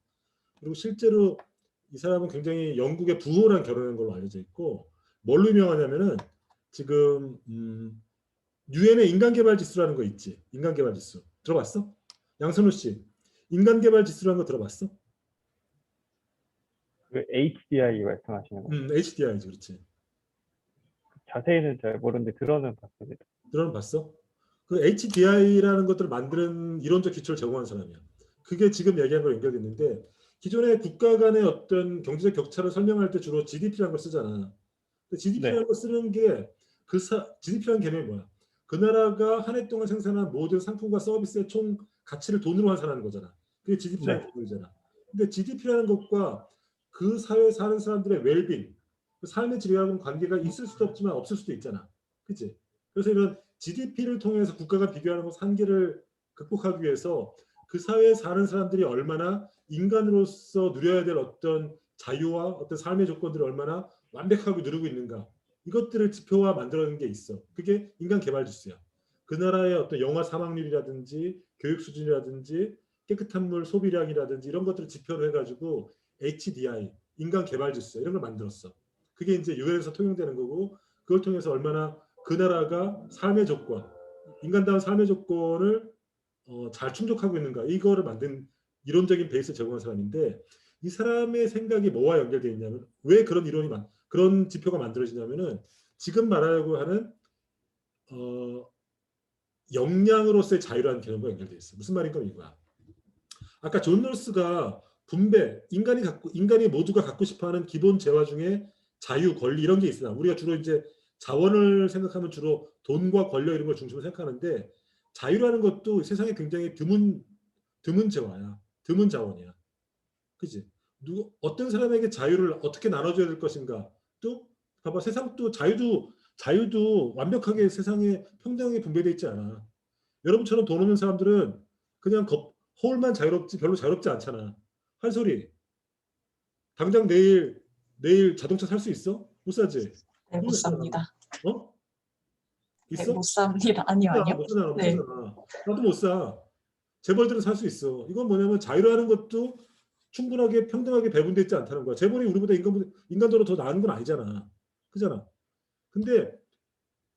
그리고 실제로 이 사람은 굉장히 영국의 부호랑 결혼한 걸로 알려져 있고 뭘로 유명하냐면은 지금 유엔의 인간개발지수라는 거 있지. 인간개발지수 들어봤어? 양선우 씨, 인간개발지수라는 거 들어봤어? 그 HDI 말씀하시는 거. HDI지, 그렇지. 자세히는 잘 모르는데 들어는 봤습니다. 들어는 봤어? 그 HDI라는 것들을 만드는 이론적 기초를 제공한 사람이야. 그게 지금 얘기한 거 연결됐는데 기존의 국가 간의 어떤 경제적 격차를 설명할 때 주로 GDP라는 걸 쓰잖아. 근데 GDP라는 네. 걸 쓰는 게 GDP라는 개념이 뭐야? 그 나라가 한 해 동안 생산한 모든 상품과 서비스의 총 가치를 돈으로 환산하는 거잖아. 그게 GDP라는 네. 개념이잖아. 근데 GDP라는 것과 그 사회에 사는 사람들의 웰빙, 그 삶의 질하고는 관계가 있을 수도 없지만 없을 수도 있잖아. 그치? 그래서 이런 GDP를 통해서 국가가 비교하는 것 한계를 극복하기 위해서 그 사회에 사는 사람들이 얼마나 인간으로서 누려야 될 어떤 자유와 어떤 삶의 조건들을 얼마나 완벽하게 누리고 있는가, 이것들을 지표화 만들어낸 게 있어. 그게 인간 개발 지수야. 그 나라의 어떤 영아 사망률이라든지 교육 수준이라든지 깨끗한 물 소비량이라든지 이런 것들을 지표로 해가지고 HDI, 인간 개발 지수 이런 걸 만들었어. 그게 이제 유엔에서 통용되는 거고, 그걸 통해서 얼마나 그 나라가 삶의 조건, 인간다운 삶의 조건을 잘 충족하고 있는가, 이거를 만든 이론적인 베이스 제공한 사람인데, 이 사람의 생각이 뭐와 연결되어 있냐면, 왜 그런 그런 지표가 만들어지냐면은 지금 말하려고 하는 역량으로서의 자유라는 개념과 연결되어 있어. 무슨 말인가 이거야. 아까 존 롤스가 분배, 인간이 모두가 갖고 싶어하는 기본 재화 중에 자유, 권리 이런 게 있으나 우리가 주로 이제 자원을 생각하면 주로 돈과 권력 이런 걸 중심으로 생각하는데, 자유라는 것도 세상에 굉장히 드문 재화야. 드문 자원이야. 그지? 어떤 사람에게 자유를 어떻게 나눠줘야 될 것인가. 또 봐봐, 세상 또 자유도 완벽하게 세상에 평등하게 분배되어 있지 않아. 여러분처럼 돈 없는 사람들은 그냥 허울만 자유롭지 별로 자유롭지 않잖아. 한 소리. 당장 내일 자동차 살 수 있어? 못 사지? 네, 못 삽니다. 어? 네, 있어? 못 삽니다. 아니요. 못 사잖아. 못 네. 사잖아. 나도 못 사. 재벌들은 살 수 있어. 이건 뭐냐면 자유라는 것도 충분하게 평등하게 배분되어 있지 않다는 거야. 재벌이 우리보다 인간적으로 더 나은 건 아니잖아. 그잖아. 근데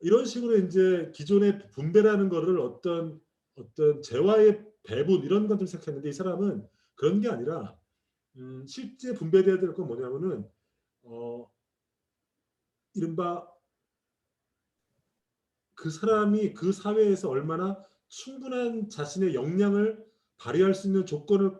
이런 식으로 이제 기존의 분배라는 거를 어떤 재화의 배분 이런 것들 생각했는데, 이 사람은 그런 게 아니라 실제 분배돼야 될 건 뭐냐면은 이른바 그 사람이 그 사회에서 얼마나 충분한 자신의 역량을 발휘할 수 있는 조건이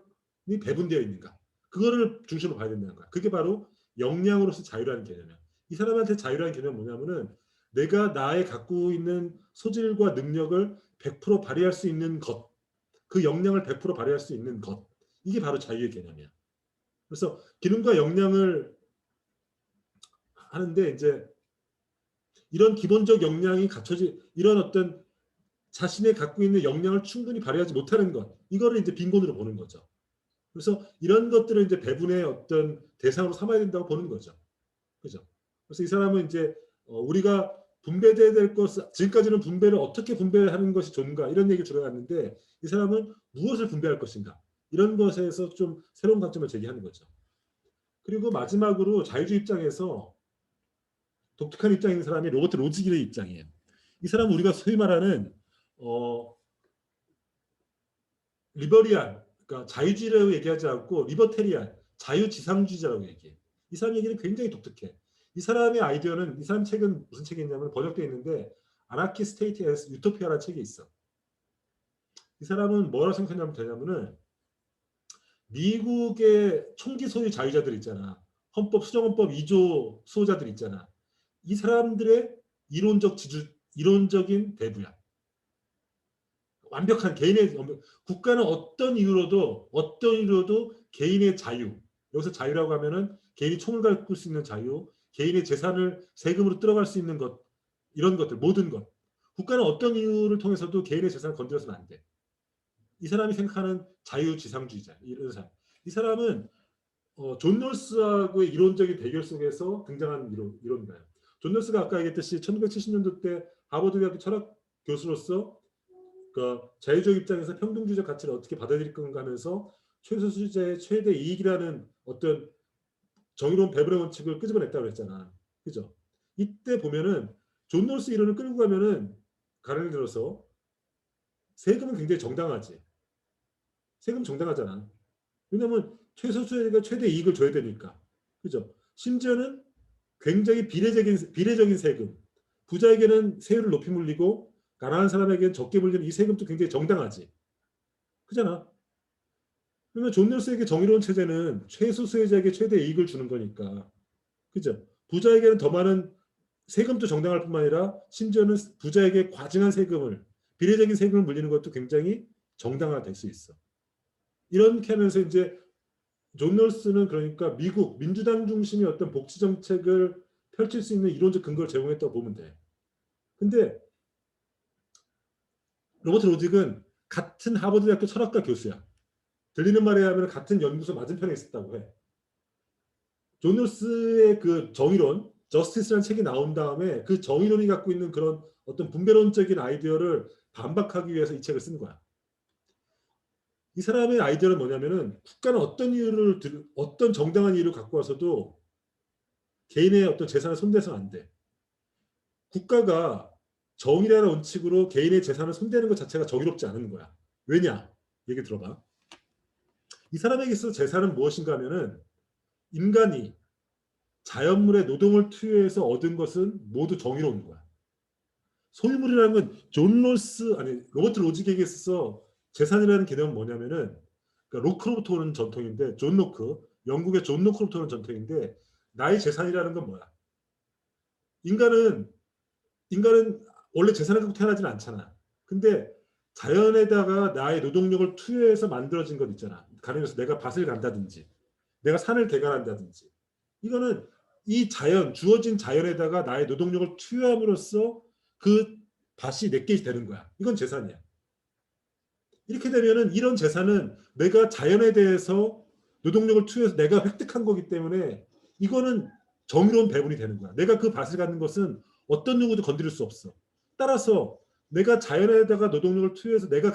배분되어 있는가, 그거를 중심으로 봐야 된다는 거야. 그게 바로 역량으로서 자유라는 개념이야. 이 사람한테 자유라는 개념은 뭐냐면은 내가 나의 갖고 있는 소질과 능력을 100% 발휘할 수 있는 것, 그 역량을 100% 발휘할 수 있는 것, 이게 바로 자유의 개념이야. 그래서 기능과 역량을 하는데 이제 이런 기본적 역량이 갖춰지 이런 어떤 자신의 갖고 있는 역량을 충분히 발휘하지 못하는 것 이거를 이제 빈곤으로 보는 거죠. 그래서 이런 것들을 이제 배분의 어떤 대상으로 삼아야 된다고 보는 거죠. 그죠? 그래서 이 사람은 이제 우리가 분배돼야 될 것, 지금까지는 분배를 어떻게 분배하는 것이 좋은가 이런 얘기를 들어갔는데 이 사람은 무엇을 분배할 것인가 이런 것에서 좀 새로운 관점을 제기하는 거죠. 그리고 마지막으로 자유주의 입장에서 독특한 입장인 사람이 로버트 로지기의 입장이에요. 이 사람은 우리가 소위 말하는 리버리안, 그러니까 자유주의라고 얘기하지 않고 리버테리안, 자유지상주의자라고 얘기해. 이 사람 얘기는 굉장히 독특해. 이 사람의 아이디어는 이 사람 책은 무슨 책이 있냐면 번역되어 있는데 아나키 스테이트 에스 유토피아라는 책이 있어. 이 사람은 뭐라고 생각하냐면 되냐면은 미국의 총기 소유 자유자들 있잖아. 헌법 수정헌법 2조 수호자들 있잖아. 이 사람들의 이론적인 대부야. 완벽한 개인의 국가는 어떤 이유로도 개인의 자유. 여기서 자유라고 하면은 개인이 총을 갖고 수 있는 자유, 개인의 재산을 세금으로 들어갈 수 있는 것 이런 것들 모든 것. 국가는 어떤 이유를 통해서도 개인의 재산을 건드려서는 안 돼. 이 사람이 생각하는 자유지상주의자 이런 사람. 이 사람은 존 롤스하고의 이론적인 대결 속에서 등장한 이론가요. 존 롤스가 아까 얘기했듯이 1970년도 때 하버드대학교 철학 교수로서 그 자유주의 입장에서 평등주의적 가치를 어떻게 받아들일 건가 하면서 최소수자의 최대 이익이라는 어떤 정의로운 배분의 원칙을 끄집어냈다고 했잖아. 그죠? 이때 보면은 존 롤스 이론을 끌고 가면은 가령을 들어서 세금은 굉장히 정당하지. 세금 정당하잖아. 왜냐면 최소수자가 최대 이익을 줘야 되니까. 그죠? 심지어는 굉장히 비례적인 세금. 부자에게는 세율을 높이 물리고 가난한 사람에게는 적게 물리는 이 세금도 굉장히 정당하지. 그잖아. 그러면 존 롤스에게 정의로운 체제는 최소수자에게 최대 이익을 주는 거니까. 그죠? 부자에게는 더 많은 세금도 정당할 뿐만 아니라 심지어는 부자에게 과증한 세금을 비례적인 세금을 물리는 것도 굉장히 정당화될 수 있어. 이렇게 하면서 이제 존 롤스는 그러니까 미국 민주당 중심의 어떤 복지 정책을 펼칠 수 있는 이론적 근거를 제공했다고 보면 돼. 근데 로버트 로직은 같은 하버드대학교 철학과 교수야. 들리는 말에 하면 같은 연구소 맞은편에 있었다고 해. 존 롤스의 그 정의론, 저스티스라는 책이 나온 다음에 그 정의론이 갖고 있는 그런 어떤 분배론적인 아이디어를 반박하기 위해서 이 책을 쓴 거야. 이 사람의 아이디어는 뭐냐면은 국가는 어떤 정당한 이유를 갖고 와서도 개인의 어떤 재산을 손대서는 안 돼. 국가가 정의라는 원칙으로 개인의 재산을 손대는 것 자체가 정의롭지 않은 거야. 왜냐? 얘기 들어봐. 이 사람에게 있어서 재산은 무엇인가 하면은 인간이 자연물의 노동을 투여해서 얻은 것은 모두 정의로운 거야. 소유물이라는 건 로버트 로직에게 있어서 재산이라는 개념은 뭐냐면은 그러니까 로크로부터 오는 전통인데 영국의 존 로크로부터 오는 전통인데 나의 재산이라는 건 뭐야? 인간은 원래 재산을 갖고 태어나지는 않잖아. 근데 자연에다가 나의 노동력을 투여해서 만들어진 것 있잖아. 가령해서 내가 밭을 간다든지 내가 산을 개간한다든지 이거는 이 주어진 자연에다가 나의 노동력을 투여함으로써 그 밭이 내게 되는 거야. 이건 재산이야. 이렇게 되면은 이런 재산은 내가 자연에 대해서 노동력을 투여해서 내가 획득한 거기 때문에 이거는 정의로운 배분이 되는 거야. 내가 그 밭을 갖는 것은 어떤 누구도 건드릴 수 없어. 따라서 내가 자연에다가 노동력을 투여해서 내가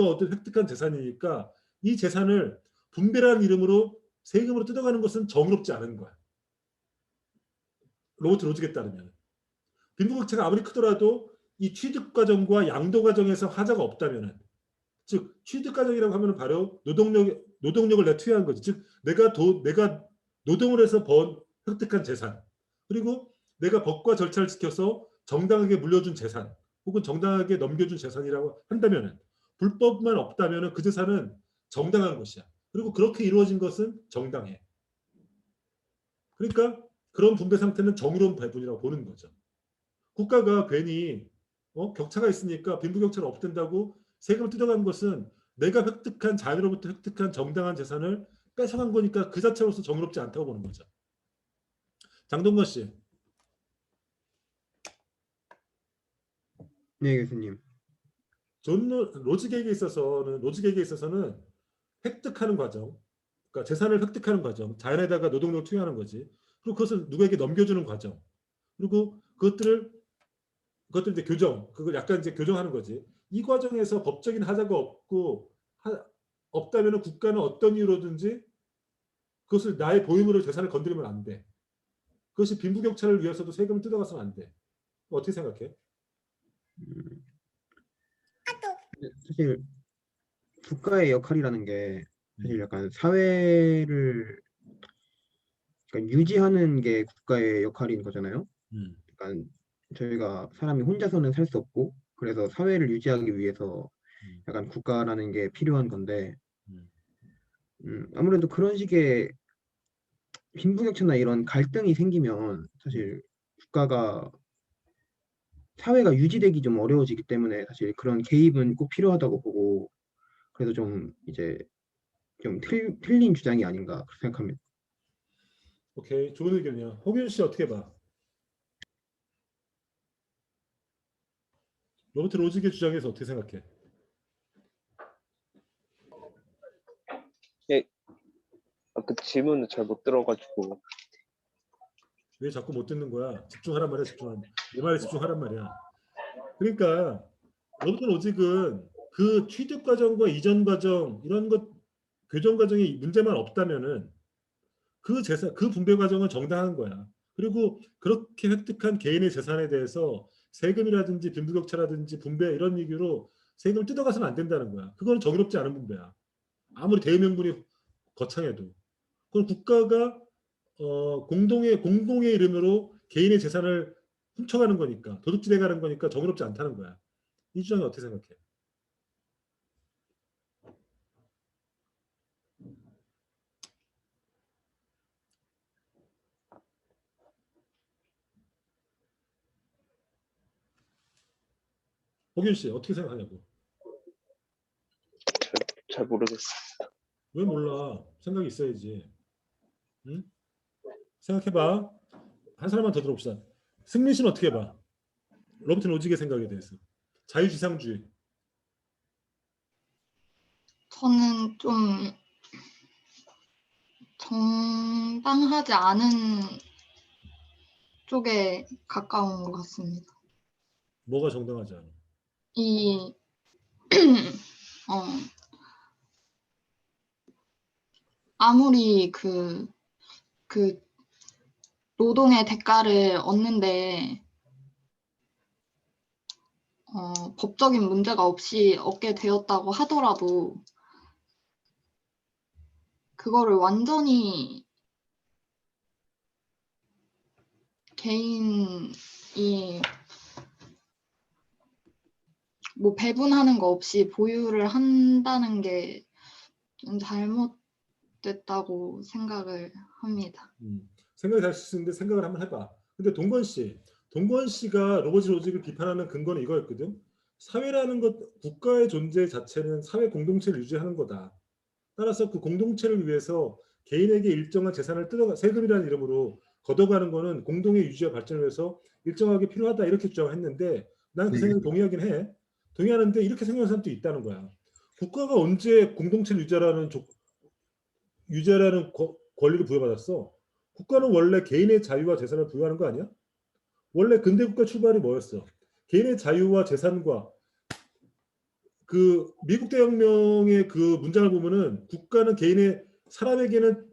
얻은 획득한 재산이니까 이 재산을 분배라는 이름으로 세금으로 뜯어가는 것은 정의롭지 않은 거야. 로버트 로직에 따르면. 빈부격차가 아무리 크더라도 이 취득 과정과 양도 과정에서 하자가 없다면은 즉 취득 과정이라고 하면 바로 노동력을 내가 투여한 거지. 즉 내가 노동을 해서 획득한 재산 그리고 내가 법과 절차를 지켜서 정당하게 물려준 재산 혹은 정당하게 넘겨준 재산이라고 한다면은 불법만 없다면은 그 재산은 정당한 것이야. 그리고 그렇게 이루어진 것은 정당해. 그러니까 그런 분배 상태는 정의로운 배분이라고 보는 거죠. 국가가 괜히 격차가 있으니까 빈부격차를 없앤다고 세금을 뜯어간 것은 내가 자연으로부터 획득한 정당한 재산을 뺏어간 거니까 그 자체로서 정의롭지 않다고 보는 거죠. 장동건 씨. 네, 교수님. 로직에게 있어서는 획득하는 과정, 그러니까 재산을 획득하는 과정, 자연에다가 노동력을 투여하는 거지. 그리고 그것을 누구에게 넘겨주는 과정. 그리고 그것들 이제 그걸 약간 이제 교정하는 거지. 이 과정에서 법적인 하자가 없다면 국가는 어떤 이유로든지 그것을 나의 보유물을 재산을 건드리면 안 돼. 그것이 빈부격차를 위해서도 세금을 뜯어가서는 안 돼. 어떻게 생각해? 사실 국가의 역할이라는 게 사실 약간 사회를 그러니까 유지하는 게 국가의 역할인 거잖아요. 그러니까 저희가 사람이 혼자서는 살 수 없고 그래서 사회를 유지하기 위해서 약간 국가라는 게 필요한 건데 아무래도 그런 식의 빈부격차나 이런 갈등이 생기면 사실 사회가 유지되기 좀 어려워지기 때문에 사실 그런 개입은 꼭 필요하다고 보고 그래서 좀 이제 좀 틀린 주장이 아닌가 그렇게 생각합니다. 오케이, 좋은 의견이야. 홍윤 씨 어떻게 봐? 로버트 로직의 주장에서 어떻게 생각해? 예, 그 질문을 잘 못 들어가지고. 왜 자꾸 못 듣는 거야? 집중하란 말이야, 내 말에 집중하란 말이야. 그러니까 로버트 로직은 그 취득 과정과 이전 과정 이런 것 교정 과정에 문제만 없다면은 그 분배 과정은 정당한 거야. 그리고 그렇게 획득한 개인의 재산에 대해서 세금이라든지 빈부격차라든지 분배 이런 얘기로 세금을 뜯어가서는 안 된다는 거야. 그거는 정의롭지 않은 분배야. 아무리 대의명분이 거창해도. 그건 국가가 공공의 이름으로 개인의 재산을 훔쳐가는 거니까 도둑질해 가는 거니까 정의롭지 않다는 거야. 이 주장이 어떻게 생각해? 호균 씨 어떻게 생각하냐고? 잘 모르겠어요. 왜 몰라? 생각이 있어야지. 응? 생각해봐. 한 사람만 더 들어봅시다. 승민 씨는 어떻게 봐? 로버트 로직의 생각에 대해서. 자유지상주의. 저는 좀 정당하지 않은 쪽에 가까운 것 같습니다. 뭐가 정당하지 않아? 아무리 그 노동의 대가를 얻는데 법적인 문제가 없이 얻게 되었다고 하더라도 그거를 완전히 개인이 뭐 배분하는 거 없이 보유를 한다는 게 좀 잘못됐다고 생각을 합니다. 생각이 다를 수 있는데 생각을 한번 해봐. 근데 동건 씨가 로버트 로직을 비판하는 근거는 이거였거든. 사회라는 것, 국가의 존재 자체는 사회 공동체를 유지하는 거다. 따라서 그 공동체를 위해서 개인에게 일정한 재산을 세금이라는 이름으로 걷어가는 거는 공동의 유지와 발전을 위해서 일정하게 필요하다 이렇게 주장을 했는데 나는 그 생각에 동의하긴 해. 동의하는데 이렇게 생각하는 사람도 있다는 거야. 국가가 언제 공동체를 유지하라는 권리를 부여받았어? 국가는 원래 개인의 자유와 재산을 부여하는 거 아니야? 원래 근대 국가 출발이 뭐였어? 개인의 자유와 재산과 그 미국 대혁명의 그 문장을 보면은 국가는 사람에게는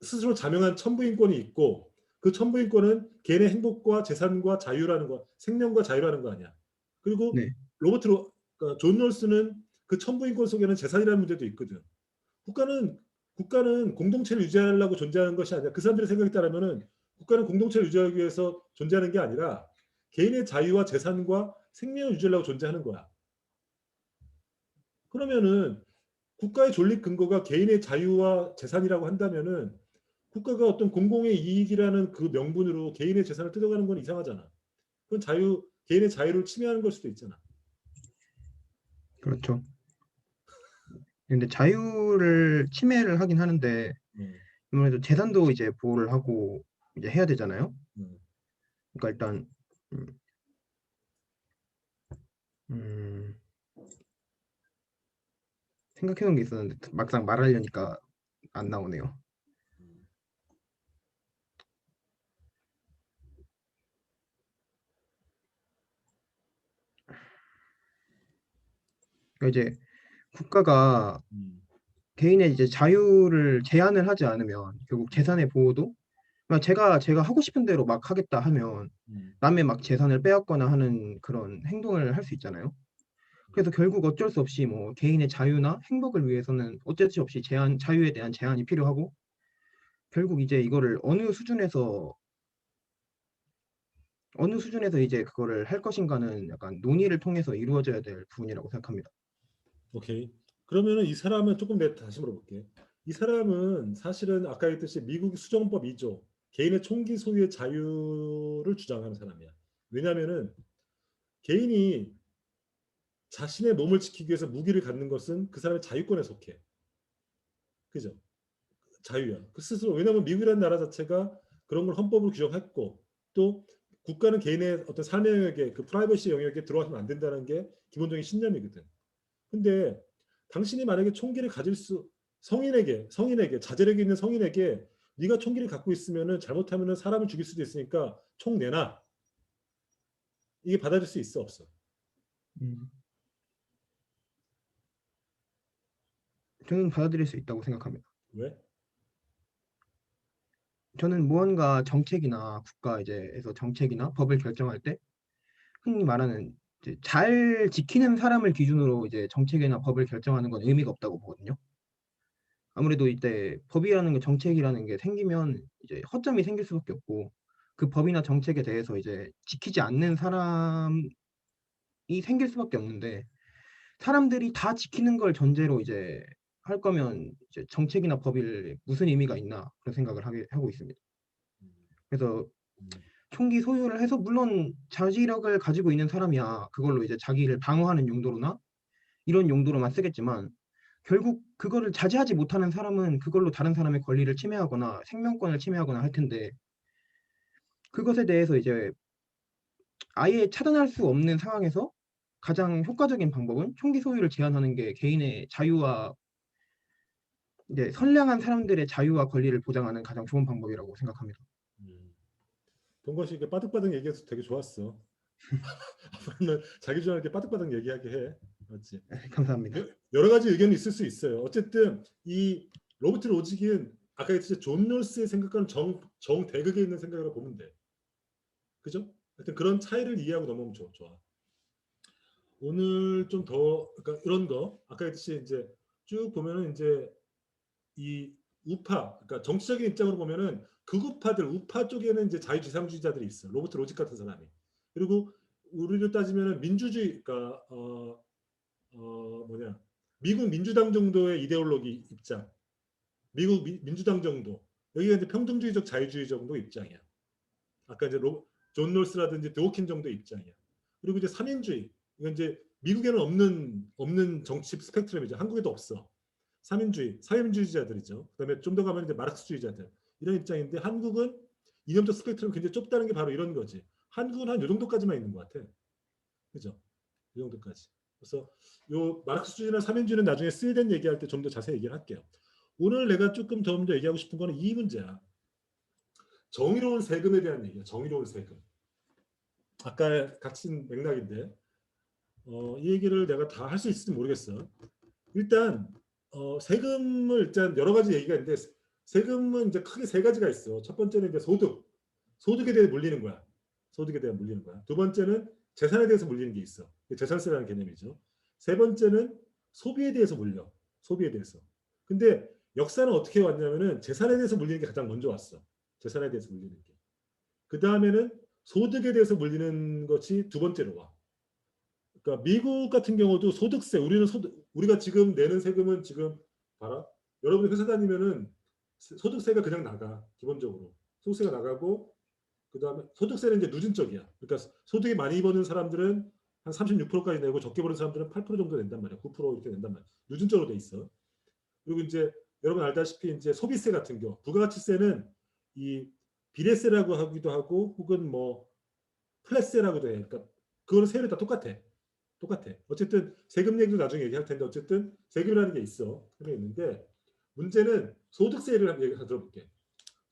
스스로 자명한 천부인권이 있고 그 천부인권은 개인의 행복과 재산과 자유라는 거, 생명과 자유라는 거 아니야. 그리고 그러니까 존 롤스는 그 천부인권 속에는 재산이라는 문제도 있거든. 국가는 공동체를 유지하려고 존재하는 것이 아니라 그 사람들의 생각에 따르면은 국가는 공동체를 유지하기 위해서 존재하는 게 아니라 개인의 자유와 재산과 생명을 유지하려고 존재하는 거야. 그러면은 국가의 존립 근거가 개인의 자유와 재산이라고 한다면은 국가가 어떤 공공의 이익이라는 그 명분으로 개인의 재산을 뜯어가는 건 이상하잖아. 그건 개인의 자유를 침해하는 걸 수도 있잖아. 그렇죠. 근데 자유를 침해를 하긴 하는데 아무래도 재산도 이제 보호를 하고 이제 해야 되잖아요. 그러니까 일단 생각해놓은 게 있었는데 막상 말하려니까 안 나오네요. 그러니까 이제 국가가 개인의 이제 자유를 제한을 하지 않으면 결국 재산의 보호도, 그러니까 제가 하고 싶은 대로 막 하겠다 하면 남의 막 재산을 빼앗거나 하는 그런 행동을 할 수 있잖아요. 그래서 결국 어쩔 수 없이 뭐 개인의 자유나 행복을 위해서는 어쩔 수 없이 자유에 대한 제한이 필요하고, 결국 이제 이거를 어느 수준에서 이제 그거를 할 것인가는 약간 논의를 통해서 이루어져야 될 부분이라고 생각합니다. 오케이. 그러면은 이 사람은 조금 내가 다시 물어볼게. 이 사람은 사실은 아까 했듯이 미국 수정법 2조 개인의 총기 소유의 자유를 주장하는 사람이야. 왜냐하면은 개인이 자신의 몸을 지키기 위해서 무기를 갖는 것은 그 사람의 자유권에 속해. 그죠? 자유야. 그 스스로. 왜냐하면 미국이라는 나라 자체가 그런 걸 헌법으로 규정했고, 또 국가는 개인의 어떤 삶의 영역에, 그 프라이버시 영역에 들어가면 안 된다는 게 기본적인 신념이거든. 근데 당신이 만약에 총기를 가질 성인에게 자제력이 있는 성인에게 네가 총기를 갖고 있으면은 잘못하면은 사람을 죽일 수도 있으니까 총 내놔. 이게 받아들일 수 있어, 없어? 저는 받아들일 수 있다고 생각합니다. 왜? 저는 무언가 정책이나 국가에서 정책이나 법을 결정할 때 흔히 말하는 이제 잘 지키는 사람을 기준으로 이제 정책이나 법을 결정하는 건 의미가 없다고 보거든요. 아무래도 이때 법이라는 게, 정책이라는 게 생기면 이제 허점이 생길 수밖에 없고, 그 법이나 정책에 대해서 이제 지키지 않는 사람이 생길 수밖에 없는데, 사람들이 다 지키는 걸 전제로 이제 할 거면 이제 정책이나 법이 무슨 의미가 있나 그런 생각을 하고 있습니다. 그래서 총기 소유를 해서 물론 자지력을 가지고 있는 사람이야 그걸로 이제 자기를 방어하는 용도로나 이런 용도로만 쓰겠지만, 결국 그거를 자제하지 못하는 사람은 그걸로 다른 사람의 권리를 침해하거나 생명권을 침해하거나 할 텐데, 그것에 대해서 이제 아예 차단할 수 없는 상황에서 가장 효과적인 방법은 총기 소유를 제한하는 게 개인의 자유와 이제 선량한 사람들의 자유와 권리를 보장하는 가장 좋은 방법이라고 생각합니다. 동건 씨 이렇게 빠득빠득 얘기해서 되게 좋았어. 앞으로는 자기 주장을 이렇게 빠득빠득 얘기하게 해. 맞지? 감사합니다. 여러 가지 의견이 있을 수 있어요. 어쨌든 이 로버트 로직은 아까 했듯이 존 롤스의 생각과는 정대극에 있는 생각으로 보면 돼. 그죠? 하여튼 그런 차이를 이해하고 넘어오면 좋아. 오늘 좀 더, 그러니까 이런 거 아까 했듯이 이제 쭉 보면은 이제 이 우파, 그러니까 정치적인 입장으로 보면은 극우파들, 우파 쪽에는 이제 자유지상주의자들이 있어. 로버트 로직 같은 사람이. 그리고 우리로 따지면은 민주주의, 그러니까 미국 민주당 정도의 이데올로기 입장, 미국 민주당 정도, 여기가 이제 평등주의적 자유주의 정도 입장이야. 아까 이제 존 롤스라든지 드워킨 정도 입장이야. 그리고 이제 삼인주의, 이건 이제 미국에는 없는 정치 스펙트럼이죠. 한국에도 없어. 사회민주주의자들이죠. 그다음에 좀 더 가면 이제 마르크스주의자들, 이런 입장인데, 한국은 이념적 스펙트럼이 굉장히 좁다는 게 바로 이런 거지. 한국은 한 요 정도까지만 있는 것 같아. 그죠? 이 정도까지. 그래서 요 마르크스주의나 삼인주의는 나중에 스웨덴 얘기할 때 좀 더 자세히 얘기를 할게요. 오늘 내가 조금 더 얘기하고 싶은 거는 이 문제야. 정의로운 세금에 대한 얘기야. 정의로운 세금. 아까 같은 맥락인데 이 얘기를 내가 다 할 수 있을지 모르겠어. 일단 세금을 일단 여러 가지 얘기가 있는데, 세금은 이제 크게 세 가지가 있어. 첫 번째는 이제 소득에 대해 물리는 거야. 소득에 대해 물리는 거야. 두 번째는 재산에 대해서 물리는 게 있어. 재산세라는 개념이죠. 세 번째는 소비에 대해서 물려. 소비에 대해서. 근데 역사는 어떻게 왔냐면은 재산에 대해서 물리는 게 가장 먼저 왔어. 재산에 대해서 물리는 게. 그 다음에는 소득에 대해서 물리는 것이 두 번째로 와. 그러니까 미국 같은 경우도 소득세, 우리가 지금 내는 세금은 지금 봐라. 여러분이 회사 다니면은 소득세가 그냥 나가. 기본적으로 소득세가 나가고, 그 다음에 소득세는 이제 누진적이야. 그러니까 소득이 많이 버는 사람들은 한 36%까지 내고, 적게 버는 사람들은 8% 정도 낸단 말이야. 9% 이렇게 낸단 말이야. 누진적으로 돼 있어. 그리고 이제 여러분 알다시피 이제 소비세 같은 경우, 부가가치세는 이 비례세라고 하기도 하고, 혹은 뭐 플랫세라고도 해. 그러니까 그거는 세율이 다 똑같아. 똑같아. 어쨌든 세금 얘기를 나중에 얘기할 텐데 어쨌든 세금이라는 게 있어. 그게 있는데 문제는 소득세를 한번 얘기 들어볼게.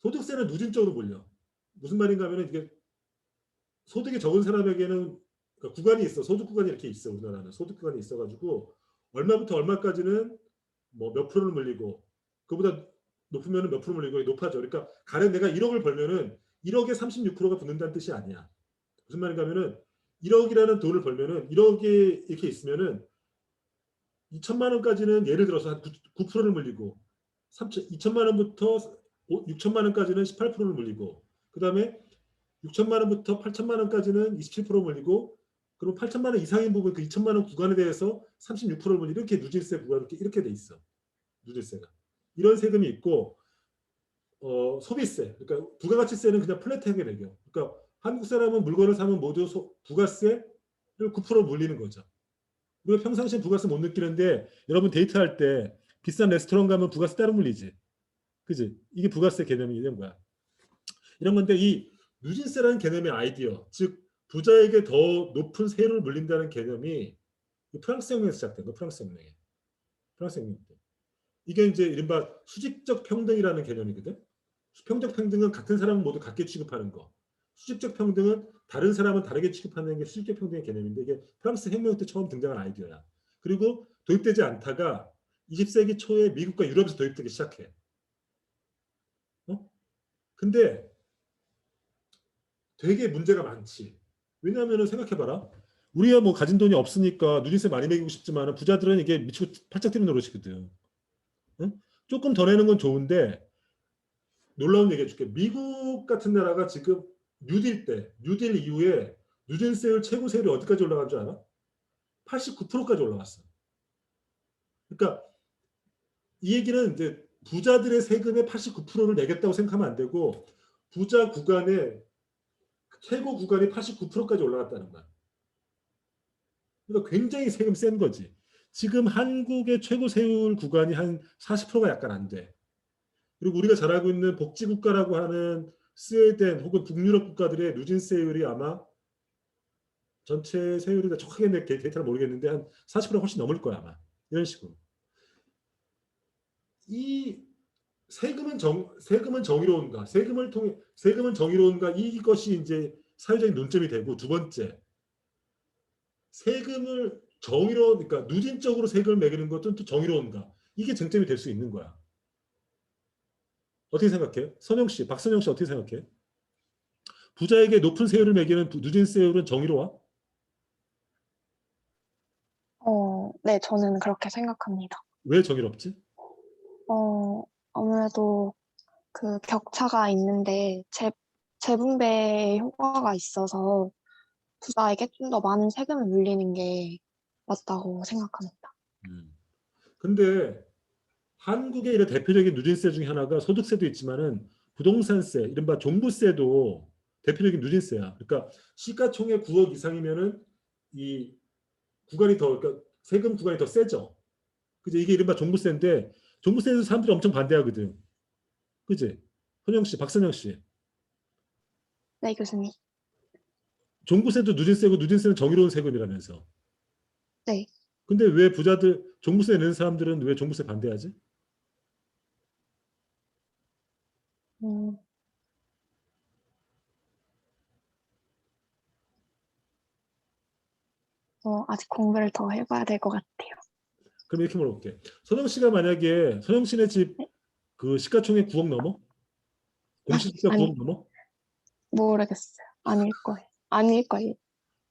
소득세는 누진적으로 몰려. 무슨 말인가 하면 이게 소득이 적은 사람에게는 그러니까 구간이 있어. 소득 구간이 이렇게 있어. 우리나라는 소득 구간이 있어가지고 얼마부터 얼마까지는 뭐 몇 프로를 물리고 그보다 높으면 몇 프로 물리고 높아져. 그러니까 가령 내가 1억을 벌면은 1억에 36%가 붙는다는 뜻이 아니야. 무슨 말인가 하면은 1억이라는 돈을 벌면은 1억이 이렇게 있으면은 2천만 원까지는 예를 들어서 한 9%를 물리고 2천만 원부터 6천만 원까지는 18%를 물리고 그다음에 6천만 원부터 8천만 원까지는 27% 물리고 그럼 8천만 원 이상인 부분 그 2천만 원 구간에 대해서 36%를 물리고 이렇게 누진세 구간 이렇게 돼 있어. 누진세가. 이런 세금이 있고 소비세. 그러니까 부가가치세는 그냥 플랫하게 매겨. 그러니까 한국 사람은 물건을 사면 모두 부가세를 9% 물리는 거죠. 우리가 평상시에 부가세 못 느끼는데 여러분 데이트할 때 비싼 레스토랑 가면 부가세 따로 물리지. 그지? 이게 부가세 개념이 있는 거야. 이런 건데 이 누진세라는 개념의 아이디어, 즉 부자에게 더 높은 세율을 물린다는 개념이 프랑스 혁명에서 시작된 거. 프랑스 혁명에. 프랑스 혁명 때. 이게 이제 이른바 수직적 평등이라는 개념이거든. 수평적 평등은 같은 사람은 모두 같게 취급하는 거. 수직적 평등은 다른 사람은 다르게 취급하는 게 수직적 평등의 개념인데 이게 프랑스 혁명 때 처음 등장한 아이디어야. 그리고 도입되지 않다가 20세기 초에 미국과 유럽에서 도입되기 시작해. 근데 되게 문제가 많지. 왜냐하면 생각해봐라. 우리가 뭐 가진 돈이 없으니까 누진세 많이 매기고 싶지만 부자들은 이게 미치고 팔짝 뛰는 노릇이거든. 응? 조금 더 내는 건 좋은데 놀라운 얘기 해줄게. 미국 같은 나라가 지금 뉴딜 때, 뉴딜 이후에 누진세율 최고 세율이 어디까지 올라간 줄 알아? 89%까지 올라갔어. 그러니까 이 얘기는 이제 부자들의 세금의 89%를 내겠다고 생각하면 안 되고 부자 구간의 최고 구간이 89%까지 올라갔다는 거야. 그러니까 굉장히 세금 센 거지. 지금 한국의 최고 세율 구간이 한 40%가 약간 안 돼. 그리고 우리가 잘 알고 있는 복지국가라고 하는 스웨덴 혹은 북유럽 국가들의 누진세율이 아마 전체 세율이 정확하게 내 데이터를 모르겠는데 한 40%가 훨씬 넘을 거야 아마. 이런 식으로. 이 세금은 정의로운가? 세금은 정의로운가? 이것이 이제 사회적인 논점이 되고 두 번째 세금을 그러니까 누진적으로 세금을 매기는 것은 또 정의로운가? 이게 쟁점이 될 수 있는 거야. 어떻게 생각해? 선영 씨, 박선영 씨 어떻게 생각해? 부자에게 높은 세율을 매기는 누진세율은 정의로워? 네, 저는 그렇게 생각합니다. 왜 정의롭지? 아무래도 그 격차가 있는데 재분배 효과가 있어서 부자에게 좀 더 많은 세금을 물리는 게 맞다고 생각합니다. 근데 한국의 이런 대표적인 누진세 중에 하나가 소득세도 있지만은 부동산세, 이른바 종부세도 대표적인 누진세야. 그러니까 시가총액 9억 이상이면은 이 구간이 그러니까 세금 구간이 더 세죠. 그죠? 이게 이른바 종부세인데 종부세에서 사람들이 엄청 반대하거든. 그지? 선영 씨, 박선영 씨. 네, 교수님. 종부세도 누진세고 누진세는 정의로운 세금이라면서. 네. 근데 왜 부자들 종부세 내는 사람들은 왜 종부세 반대하지? 아직 공부를 더 해봐야 될 것 같아요. 그럼 이렇게 물어볼게. 선영 씨가 만약에 선영 씨네 집 그 시가총액 9억 넘어? 공시지가 9억 넘어? 모르겠어요. 아닐 거예요. 아닐 거예요.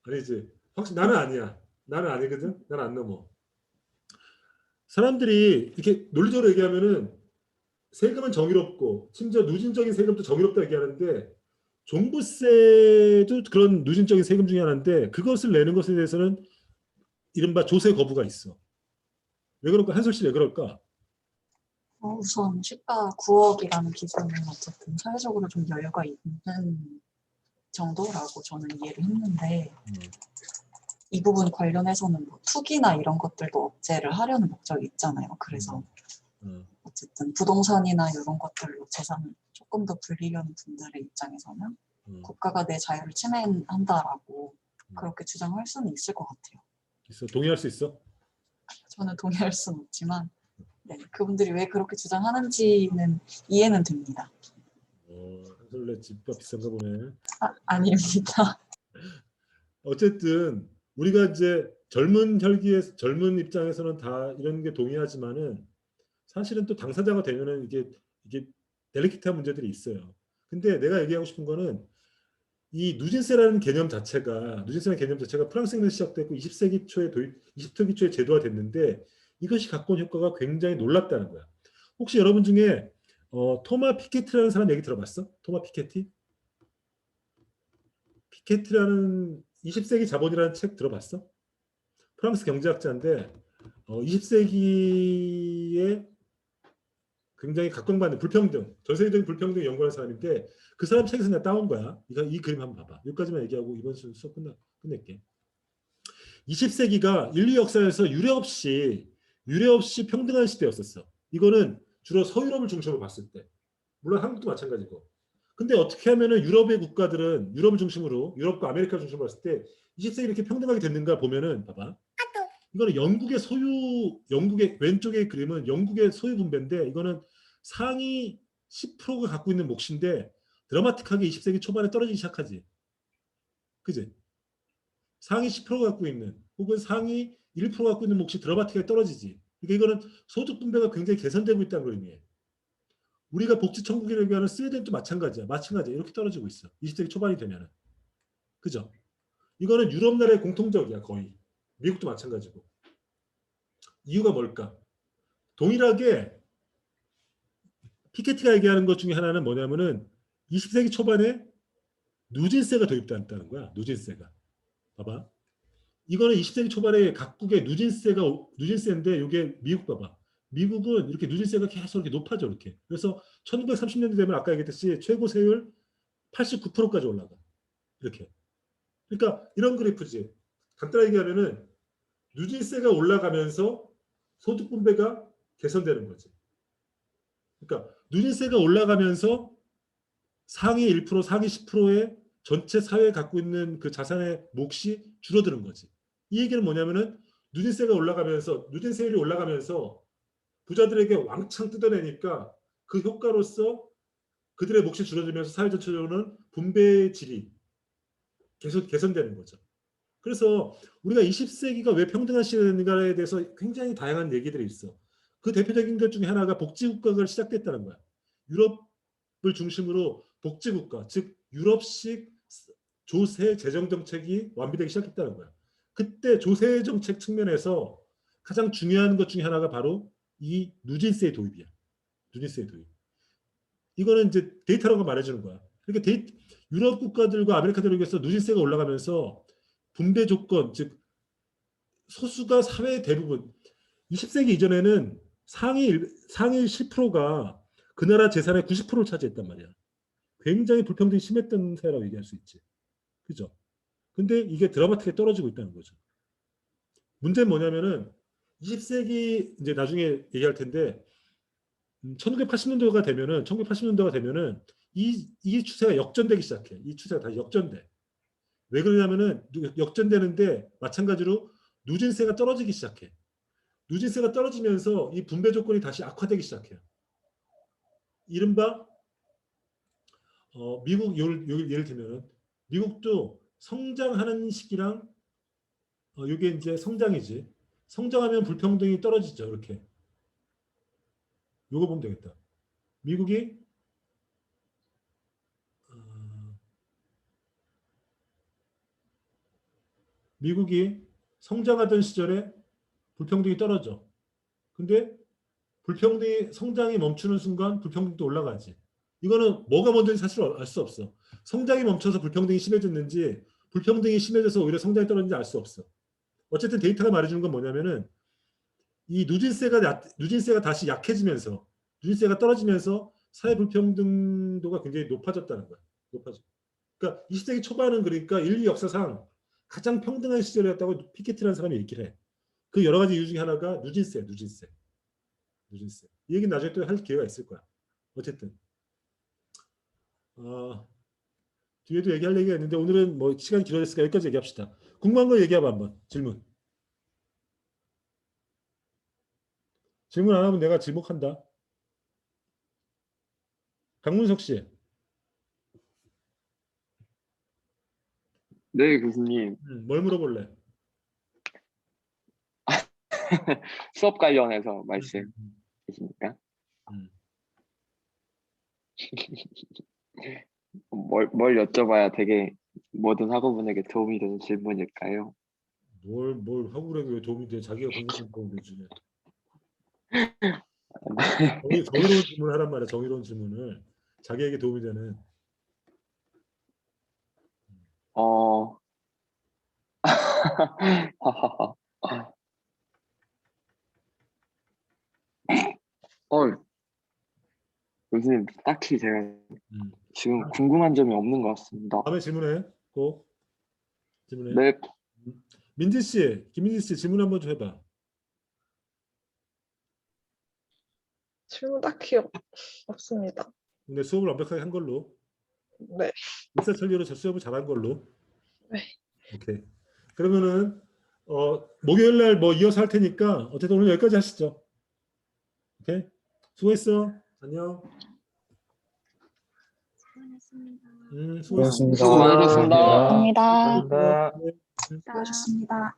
아니지. 확실히 나는 아니야. 나는 아니거든. 나는 안 넘어. 사람들이 이렇게 논리적으로 얘기하면은 세금은 정의롭고 심지어 누진적인 세금도 정의롭다 얘기하는데 종부세도 그런 누진적인 세금 중에 하나인데 그것을 내는 것에 대해서는 이른바 조세 거부가 있어. 왜 그럴까? 한솔 씨 왜 그럴까? 우선 시가 9억이라는 기준은 어쨌든 사회적으로 좀 여유가 있는 정도라고 저는 이해를 했는데 이 부분 관련해서는 뭐 투기나 이런 것들도 억제를 하려는 목적이 있잖아요. 그래서 어쨌든 부동산이나 이런 것들로 재산을 조금 더 불리려는 분들의 입장에서는 국가가 내 자유를 침해한다라고 그렇게 주장할 수는 있을 것 같아요. 있어? 동의할 수 있어? 저는 동의할 수는 없지만 네, 그분들이 왜 그렇게 주장하는지는 이해는 됩니다. 한솔레 집값 비싼가 보네. 아닙니다. 어쨌든 우리가 이제 젊은 혈기에 젊은 입장에서는 다 이런 게 동의하지만은 사실은 또 당사자가 되면은 이게 델리케이트한 문제들이 있어요. 근데 내가 얘기하고 싶은 거는 이 누진세라는 개념 자체가 프랑스 혁명에서 시작됐고 20세기 초에 20세기 초에 제도화됐는데 이것이 갖고 온 효과가 굉장히 놀랍다는 거야. 혹시 여러분 중에 토마 피케티라는 사람 얘기 들어봤어? 토마 피케티? 피케티라는 20세기 자본이라는 책 들어봤어? 프랑스 경제학자인데 20세기에 굉장히 각광받는 불평등, 전 세계적인 불평등 연구하는 사람인데 그 사람 책에서 내가 따온 거야. 이 그림 한번 봐봐. 여기까지만 얘기하고 이번 수업 끝낼게. 20세기가 인류 역사에서 유례 없이 평등한 시대였었어. 이거는 주로 서유럽을 중심으로 봤을 때. 물론 한국도 마찬가지고. 근데 어떻게 하면은 유럽의 국가들은 유럽을 중심으로 유럽과 아메리카를 중심으로 봤을 때 20세기 이렇게 평등하게 됐는가 보면은 봐봐. 이거는 영국의 왼쪽의 그림은 영국의 소유 분배인데 이거는 상위 10%가 갖고 있는 몫인데 드라마틱하게 20세기 초반에 떨어지기 시작하지. 그지? 상위 10%가 갖고 있는 혹은 상위 1%가 갖고 있는 몫이 드라마틱하게 떨어지지. 그러니까 이거는 소득 분배가 굉장히 개선되고 있다는 걸 의미해. 우리가 복지 천국이라고 얘기하는 스웨덴도 마찬가지야. 이렇게 떨어지고 있어. 20세기 초반이 되면은. 그죠? 이거는 유럽 나라의 공통적이야, 거의. 미국도 마찬가지고. 이유가 뭘까? 동일하게 피케티가 얘기하는 것 중에 하나는 뭐냐면은 20세기 초반에 누진세가 도입됐다는 거야. 누진세가. 봐봐. 이거는 20세기 초반에 각국의 누진세인데 이게 미국 봐봐. 미국은 이렇게 누진세가 계속 이렇게 높아져 이렇게. 그래서 1930년대 되면 아까 얘기했듯이 최고 세율 89%까지 올라가. 이렇게. 그러니까 이런 그래프지. 간단하게 얘기하면은 누진세가 올라가면서 소득 분배가 개선되는 거지. 그러니까 누진세가 올라가면서 상위 1%, 상위 10%의 전체 사회에 갖고 있는 그 자산의 몫이 줄어드는 거지. 이 얘기는 뭐냐면은 누진세율이 올라가면서 부자들에게 왕창 뜯어내니까 그 효과로서 그들의 몫이 줄어들면서 사회 전체적으로는 분배의 질이 계속 개선되는 거죠. 그래서 우리가 20세기가 왜 평등한 시대인가에 대해서 굉장히 다양한 얘기들이 있어. 그 대표적인 것 중에 하나가 복지국가가 시작됐다는 거야. 유럽을 중심으로 복지국가, 즉 유럽식 조세 재정 정책이 완비되기 시작했다는 거야. 그때 조세 정책 측면에서 가장 중요한 것 중에 하나가 바로 이 누진세 도입이야. 누진세 도입. 이거는 이제 데이터라고 말해주는 거야. 그러니까 유럽 국가들과 아메리카 대륙에서 누진세가 올라가면서 분배 조건, 즉 소수가 사회 대부분 20세기 이전에는 상위 10%가 그 나라 재산의 90%를 차지했단 말이야. 굉장히 불평등이 심했던 사회라고 얘기할 수 있지. 그죠? 근데 이게 드라마틱하게 떨어지고 있다는 거죠. 문제는 뭐냐면은 20세기 이제 나중에 얘기할 텐데 1980년대가 되면은 이 추세가 역전되기 시작해. 이 추세가 다시 역전돼. 왜 그러냐면은 역전되는데 마찬가지로 누진세가 떨어지기 시작해. 누진세가 떨어지면서 이 분배 조건이 다시 악화되기 시작해요. 이른바 미국 예를 들면 미국도 성장하는 시기랑 이게 이제 성장이지. 성장하면 불평등이 떨어지죠. 이렇게. 요거 보면 되겠다. 미국이 성장하던 시절에 불평등이 떨어져. 근데 성장이 멈추는 순간 불평등도 올라가지. 이거는 뭐가 먼저인지 사실 알 수 없어. 성장이 멈춰서 불평등이 심해졌는지 불평등이 심해져서 오히려 성장이 떨어졌는지 알 수 없어. 어쨌든 데이터가 말해주는 건 뭐냐면은 이 누진세가 다시 약해지면서 누진세가 떨어지면서 사회 불평등도가 굉장히 높아졌다는 거야. 높아져. 그러니까 20세기 초반은 그러니까 인류 역사상 가장 평등한 시절이었다고 피케티라는 사람이 얘기를 해. 그 여러 가지 이유 중에 하나가 누진세. 이 얘기는 나중에 또 할 기회가 있을 거야. 어쨌든 뒤에도 얘기할 얘기가 있는데 오늘은 뭐 시간이 길어졌으니까 여기까지 얘기합시다. 궁금한 거 얘기해봐 한번. 질문. 질문 안 하면 내가 지목한다. 강문석 씨. 네, 교수님. 뭘 물어볼래? 수업 관련해서 말씀 계십니까? 뭘 여쭤봐야 되게 모든 학우분에게 도움이 되는 질문일까요? 뭘 학우에게 왜 도움이 돼? 자기가 공부하면 도움이 되지. 정의로운 질문을 하란 말이야. 정의로운 질문을. 자기에게 도움이 되는. 교수님, 딱히 제가 지금 궁금한 점이 없는 것 같습니다. 다음에 질문해. 꼭 질문해. 네. 민지 씨, 김민지 씨 질문 한번 좀 해봐. 질문 딱히 없습니다. 근데 수업을 완벽하게 한 걸로. 네. 일사천리로 저 수업을 잘한 걸로. 네. 오케이. 그러면은 목요일 날 뭐 이어서 할 테니까 어쨌든 오늘 여기까지 하시죠. 오케이. 수고했어. 안녕. 수고했습니다. 수고하셨습니다. 수고 많으셨습니다. 감사합니다. 감사합니다. 수고하셨습니다.